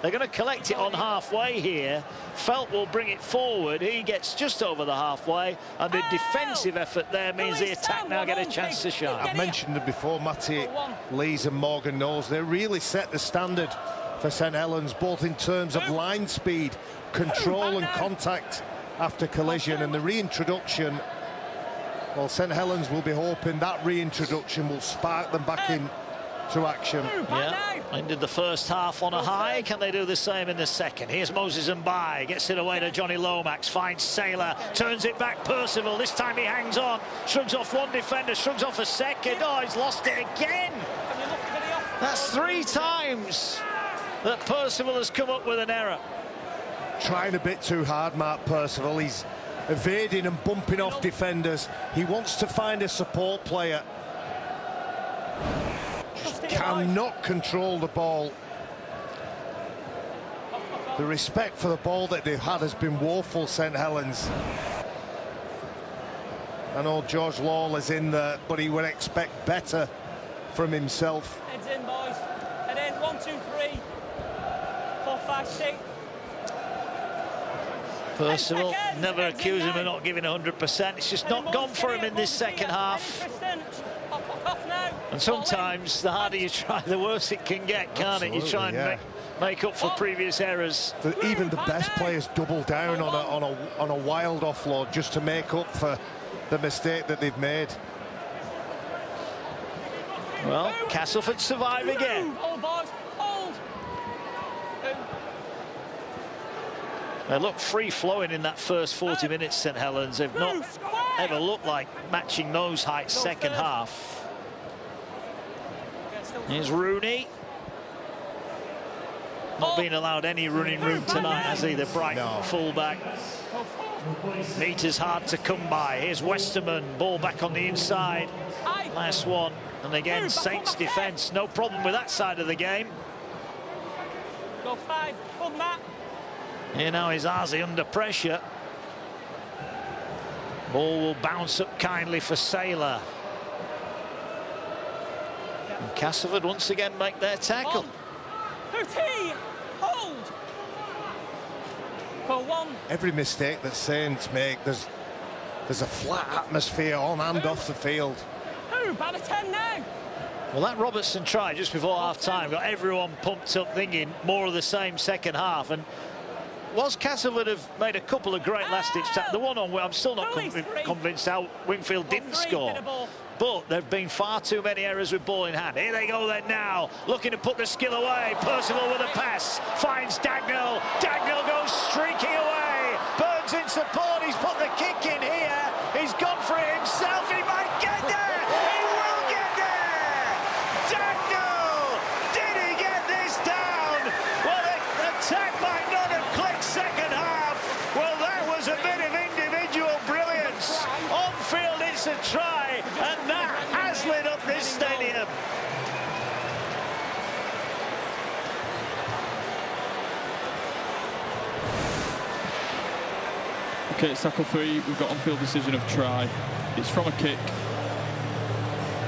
They're going to collect it on halfway here. Felt will bring it forward. He gets just over the halfway, and the defensive effort there means the attack now get a chance to shine. I've mentioned it before, Matty Lees and Morgan Knowles. They really set the standard for St Helens, both in terms of line speed, control and contact after collision, and the reintroduction. Well, St Helens will be hoping that reintroduction will spark them back into action. Yeah, ended the first half on a high. Can they do the same in the second? Here's Moses Mbai, gets it away to Johnny Lomax, finds Saylor, turns it back, Percival. This time he hangs on, shrugs off one defender, shrugs off a second. Oh, he's lost it again. That's 3 times that Percival has come up with an error. Trying a bit too hard, Mark Percival. He's evading and bumping off defenders. He wants to find a support player. Just cannot control the ball. The respect for the ball that they've had has been woeful, St Helens. I know George Lawler's in there, but he would expect better from himself. Heads in, boys. Head in. 1, 2, 3, 4, 5, 6. Percival, never accuse him of not giving 100%. It's just not gone for him in this second half. And sometimes the harder you try, the worse it can get, can't it? You try and make up for previous errors. Even the best players double down on a wild offload just to make up for the mistake that they've made. Well, Castleford survive again. They look free-flowing in that first 40 minutes, St Helens. They've not ever looked like matching those heights second half. Here's Rooney. Not being allowed any running room tonight, has he, the bright fullback. Meters hard to come by. Here's Westerman, ball back on the inside. Last one. And again, Saints defence, no problem with that side of the game. Go 5, come Matt. Here now is Arzi under pressure. Ball will bounce up kindly for Saylor. And Castleford once again make their tackle. Hootie, hold. For 1. Every mistake that Saints make, there's a flat atmosphere on and off the field. Who? By the 10 now. Well, that Robertson try just before half-time got everyone pumped up, thinking more of the same second half. And whilst Castleford have made a couple of great last-ditch tackles, the one on where I'm still not convinced how Wingfield didn't score. But there have been far too many errors with ball in hand. Here they go then now, looking to put the skill away. Percival with a pass, finds Dagnall. Dagnall goes streaking away. Burns in support, he's put the kick in here. He's gone for it himself, he might get there. He will get there. Dagnall, did he get this down? Well, the attack might not have clicked second half. Well, that was a bit of individual brilliance. On field, it's a try. And that has lit up this stadium. Okay, it's tackle 3. We've got on-field decision of try. It's from a kick.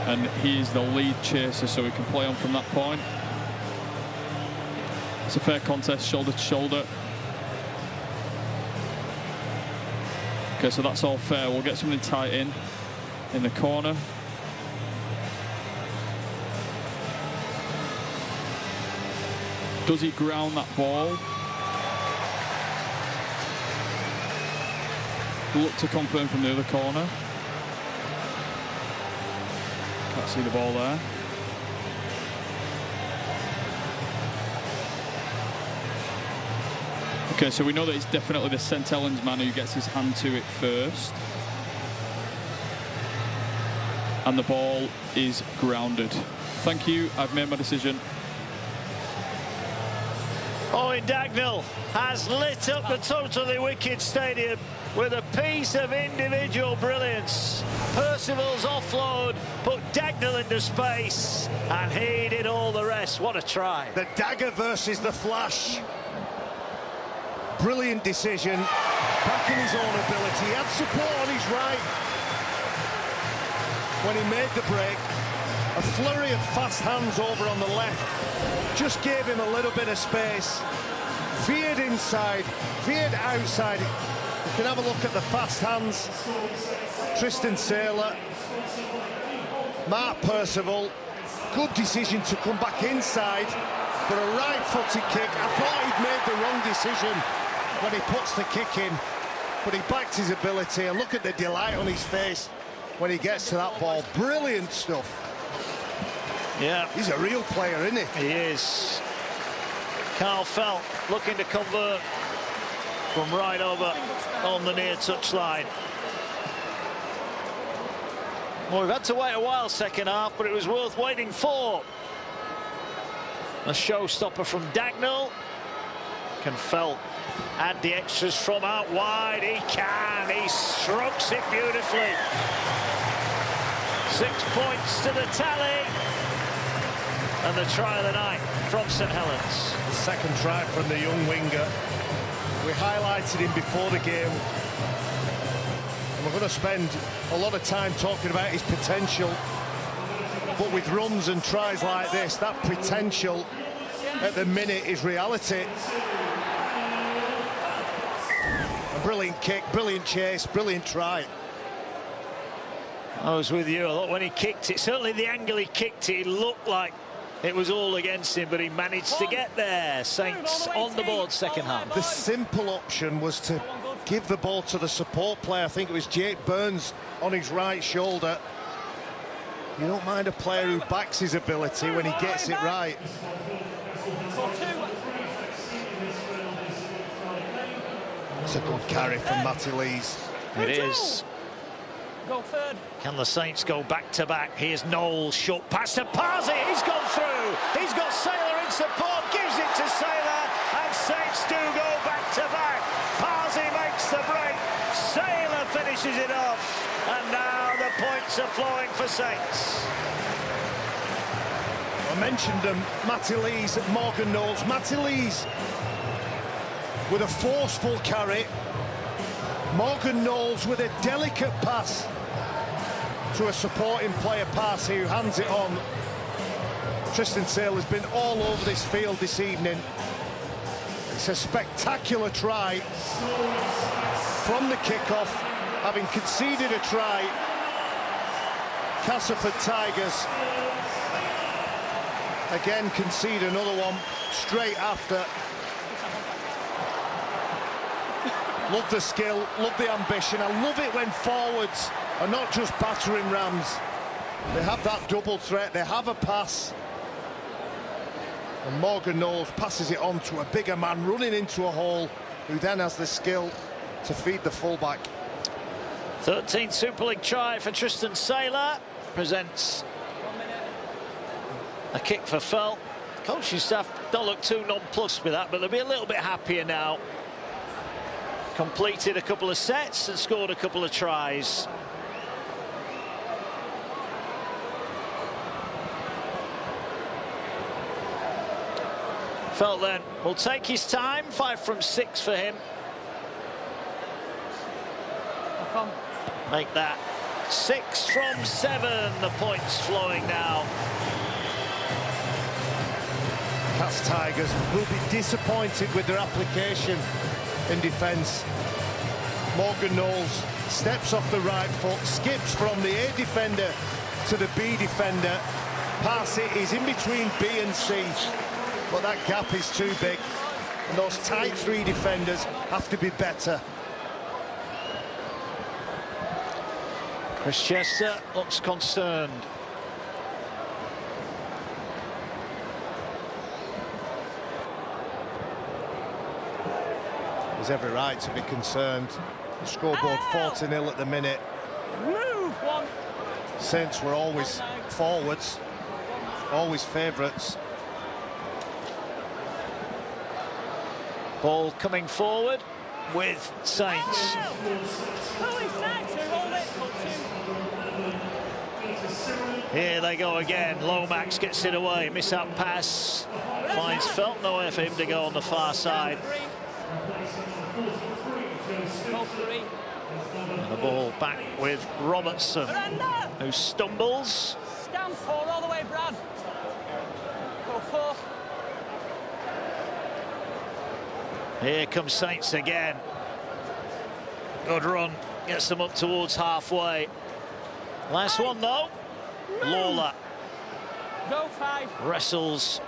And he is the lead chaser, so he can play on from that point. It's a fair contest, shoulder to shoulder. Okay, so that's all fair. We'll get something tight in the corner. Does he ground that ball? Look to confirm from the other corner. Can't see the ball there. Okay, so we know that it's definitely the St Helens man who gets his hand to it first. And the ball is grounded. Thank you, I've made my decision. Owen Dagnall has lit up the totally wicked stadium with a piece of individual brilliance. Percival's offload put Dagnall into space, and he did all the rest. What a try. The dagger versus the flash. Brilliant decision, backing his own ability. He had support on his right when he made the break. A flurry of fast hands over on the left just gave him a little bit of space. Veered inside, veered outside. You can have a look at the fast hands. Tristan Saylor, Mark Percival. Good decision to come back inside for a right-footed kick. I thought he'd made the wrong decision when he puts the kick in, but he backed his ability, and look at the delight on his face when he gets to that ball. Brilliant stuff. Yeah. He's a real player, isn't he? He is. Carl Felt looking to convert from right over on the near touchline. Well, we've had to wait a while second half, but it was worth waiting for. A showstopper from Dagnall. Can Felt add the extras from out wide? He can. He strokes it beautifully. 6 points to the tally. And the try of the night from St Helens. The second try from the young winger. We highlighted him before the game. And we're going to spend a lot of time talking about his potential. But with runs and tries like this, that potential at the minute is reality. A brilliant kick, brilliant chase, brilliant try. I was with you. I thought when he kicked it, certainly the angle he kicked it, it looked like it was all against him, but he managed to get there. Saints on the board second half. The simple option was to give the ball to the support player. I think it was Jake Burns on his right shoulder. You don't mind a player who backs his ability when he gets it right. That's a good carry from Matty Lees. It is. Go third. Can the Saints go back to back? Here's Knowles, short pass to Parsi. He's gone through. He's got Saylor in support, gives it to Saylor, and Saints do go back to back. Parsi makes the break. Saylor finishes it off, and now the points are flowing for Saints. I mentioned them, Matty Lees, Morgan Knowles. Matty Lees with a forceful carry. Morgan Knowles with a delicate pass to a supporting player, Parsi, who hands it on. Tristan Saylor's been all over this field this evening. It's a spectacular try from the kickoff, having conceded a try. Castleford Tigers again concede another one straight after. Love the skill, love the ambition. I love it when forwards are not just battering rams. They have that double threat, they have a pass. And Morgan Knowles passes it on to a bigger man running into a hole, who then has the skill to feed the fullback. 13th Super League try for Tristan Saylor. Presents a kick for Felt. Coaching staff don't look too nonplussed with that, but they'll be a little bit happier now. Completed a couple of sets and scored a couple of tries. Felt then will take his time. 5 from 6 for him. Make that 6 from 7. The points flowing now. Cats Tigers will be disappointed with their application in defence. Morgan Knowles steps off the right foot, skips from the A defender to the B defender. Parsi is in between B and C, but that gap is too big, and those tight 3 defenders have to be better. Chris Chester looks concerned. There's every right to be concerned. The scoreboard 40-0 at the minute. Move one. Saints were always forwards, always favourites. Ball coming forward with Saints. Here they go again. Lomax gets it away. Miss out pass. Finds Felt. Nowhere for him to go on the far side. And the ball back with Robertson, who stumbles. Stand 4 all the way, Brad. Go 4. Here comes Saints again. Good run. Gets them up towards halfway. Last one, though. Lawler. Go 5. Wrestles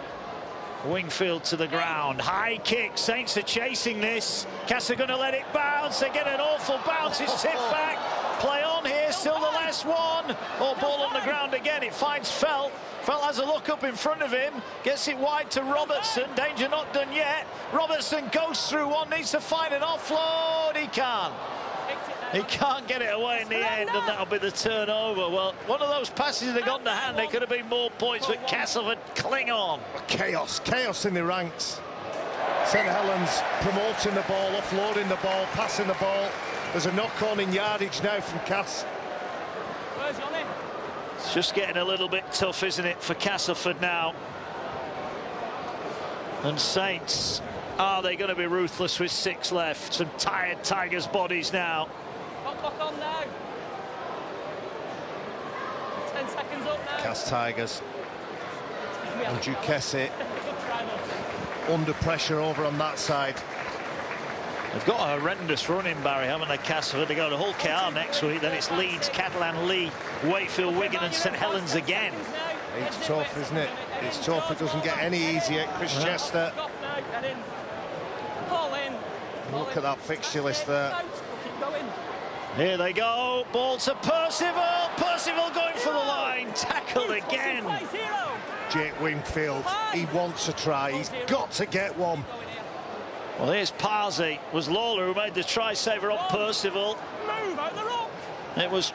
Wingfield to the ground. High kick. Saints are chasing this. Casa going to let it bounce. They get an awful bounce. It's tipped back. Play on here. Still the last one. Oh, ball on the ground again. It finds Felt. Felt has a look up in front of him. Gets it wide to Robertson. Danger not done yet. Robertson goes through one. Needs to find an offload. He can't. He can't get it away in the end, and that'll be the turnover. Well, one of those passes that got in the hand, they could have been more points, but Castleford cling on. Chaos in the ranks. St Helens promoting the ball, offloading the ball, passing the ball. There's a knock-on in yardage now from Cass. Where's Johnny? It's just getting a little bit tough, isn't it, for Castleford now? And Saints, are they going to be ruthless with 6 left? Some tired Tigers bodies now. Lock on now. 10 seconds up now. Cass Tigers and Duquesne under pressure over on that side. They've got a horrendous run in, Barry, haven't they, Castleford? They go to Hull KR next week, then it's Leeds, Catalan, Lee, Wakefield, Wigan and St Helens again. It's tough, isn't it? It's tough. It doesn't get any easier. Chris Chester. Look at that fixture list there. Here they go. Ball to Percival. Percival going for the line. Tackled again. Jake Wingfield. He wants a try. He's got to get one. Well, here's Parsi. It was Lawler who made the try saver on Percival. Move out the rock. It was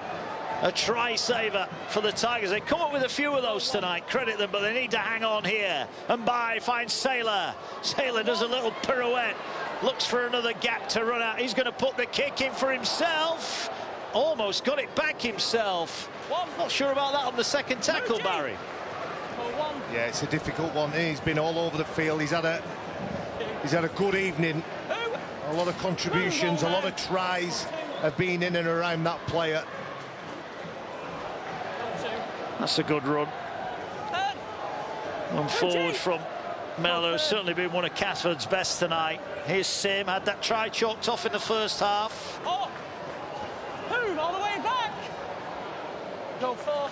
a try saver for the Tigers. They come up with a few of those tonight. Credit them, but they need to hang on here. And by finds Saylor. Saylor does a little pirouette. Looks for another gap to run out. He's going to put the kick in for himself. Almost got it back himself. Not sure about that on the second tackle, Barry. Yeah, it's a difficult one. He's been all over the field. He's had a good evening. A lot of contributions, a lot of tries have been in and around that player. That's a good run. One forward from Mellor, certainly been one of Casford's best tonight. Here's Sim, had that try chalked off in the first half. Move all the way back. Go for.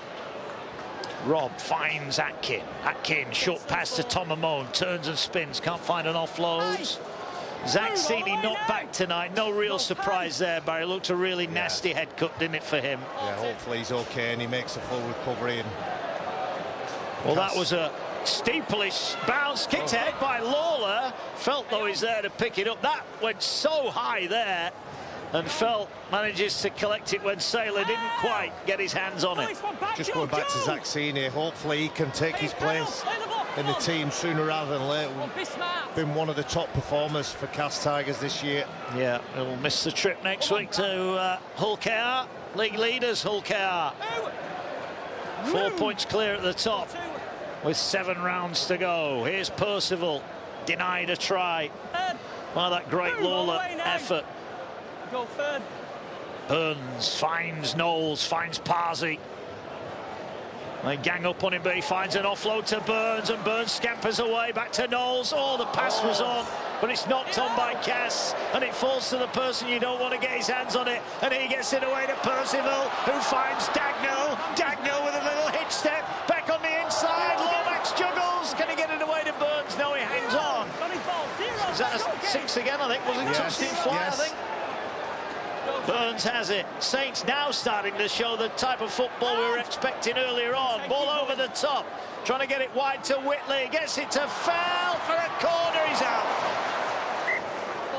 Rob finds Atkin. Atkin, short pass to Tom Amone, turns and spins, can't find an offload. Zaxini not back tonight, no real surprise there, Barry. Looked a really nasty head cut, didn't it, for him? Yeah, hopefully he's okay and he makes a full recovery. And well, that was a steeplish bounce, kicked ahead by Lawler. Felt though he's there to pick it up. That went so high there, and Felt manages to collect it when Saylor didn't quite get his hands on it. Just going back to Zaxini, hopefully he can take his place in the team sooner rather than later. Been one of the top performers for Cass Tigers this year. Yeah, he'll miss the trip next week to Hull KR. League leaders, Hull KR. 4 points clear at the top with 7 rounds to go. Here's Percival, denied a try. Well, that great Lawler effort. Go third. Burns finds Knowles, finds Parsi. They gang up on him, but he finds an offload to Burns, and Burns scampers away back to Knowles. Oh, the pass was on, but it's knocked on by Cass, and it falls to the person you don't want to get his hands on it, and he gets it away to Percival, who finds Dagnall. Dagnall with a little hitch step, back on the inside. Lomax juggles. Can he get it away to Burns? No, he hangs on. Is that a 6 again, I think? Wasn't touched in flight, I think. Burns has it. Saints now starting to show the type of football we were expecting earlier on. Ball over the top, trying to get it wide to Whitley. Gets it to Fell for a corner. He's out.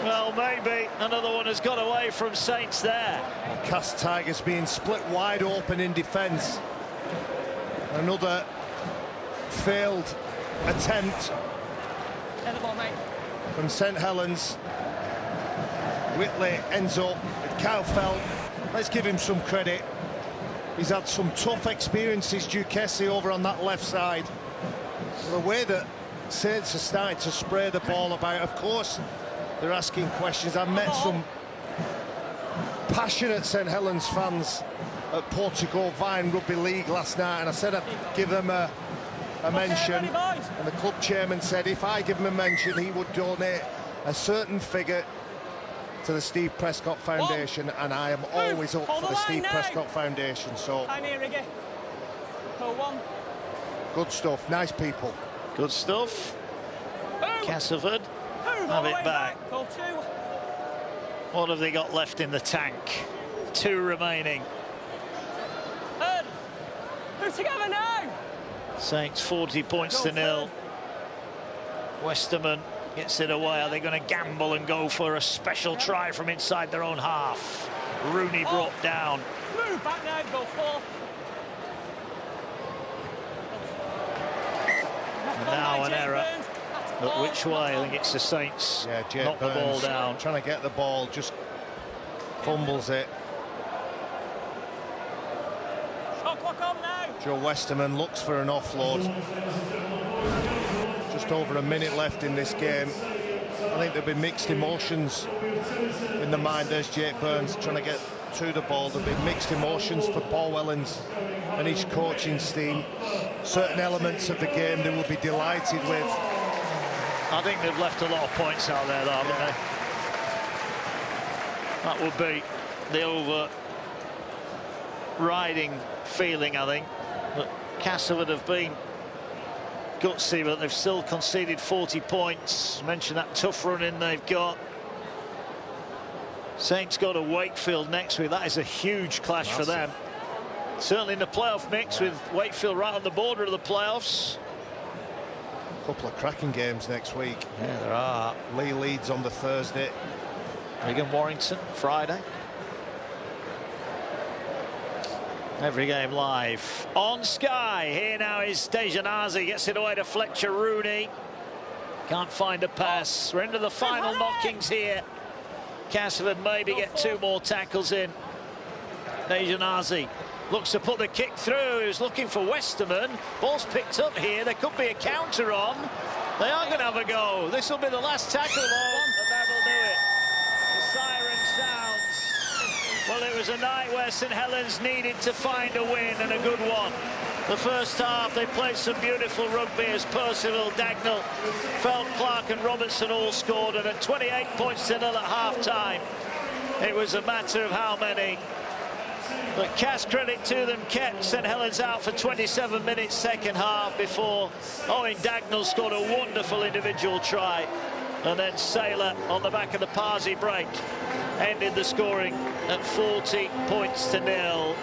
Well, maybe another one has got away from Saints there. Cass Tigers being split wide open in defence. Another failed attempt from St Helens. Whitley ends up with Kyle Felt. Let's give him some credit. He's had some tough experiences, Duquesne, over on that left side. The way that Saints are starting to spray the ball about, of course, they're asking questions. I met some passionate St Helens fans at Portugal Vine Rugby League last night, and I said I'd give them a mention. And the club chairman said if I give him a mention, he would donate a certain figure to the Steve Prescott Foundation, and I am always up for the Steve Prescott Foundation. So good stuff, nice people. Good stuff. Castleford have it back. What have they got left in the tank? 2 remaining. Who's together now? Saints 40 points to 0. Westerman gets it away. Are they going to gamble and go for a special try from inside their own half? Rooney brought down. Move back now, go full. Now an error. But which way? I think it's the Saints. Yeah, Jake knock the ball Burns down. trying to get the ball, just fumbles it. Shot clock on now. Joe Westerman looks for an offload. Just over a minute left in this game. I think there'll be mixed emotions in the mind as Jake Burns trying to get to the ball. There'll be mixed emotions for Paul Helens and his coaching team. Certain elements of the game they will be delighted with. I think they've left a lot of points out there, though, haven't they? That would be the overriding feeling, I think. That Castleford have been gutsy, but they've still conceded 40 points. Mention that tough run in they've got. Saints go to Wakefield next week. That is a huge clash for them. Certainly in the playoff mix, with Wakefield right on the border of the playoffs. A couple of cracking games next week. Yeah, there are. Lee Leeds on the Thursday. Wigan Warrington Friday. Every game live on Sky. Here now is Dejanazzi, gets it away to Fletcher Rooney. Can't find a pass. We're into the final knockings here. Castleford maybe get 2 more tackles in. Dejanazzi looks to put the kick through. He was looking for Westerman. Ball's picked up here. There could be a counter on. They are going to have a go. This will be the last tackle, though, and that'll do it. The siren sounds. Well, it was a night where St Helens needed to find a win, and a good one. The first half, they played some beautiful rugby as Percival, Dagnall, Felt, Clark and Robertson all scored, and at 28 points to 0 at half-time, it was a matter of how many. But Cass, credit to them, kept St Helens out for 27 minutes second half before Owen Dagnall scored a wonderful individual try. And then Saylor on the back of the Parsi break ended the scoring at 40 points to 0.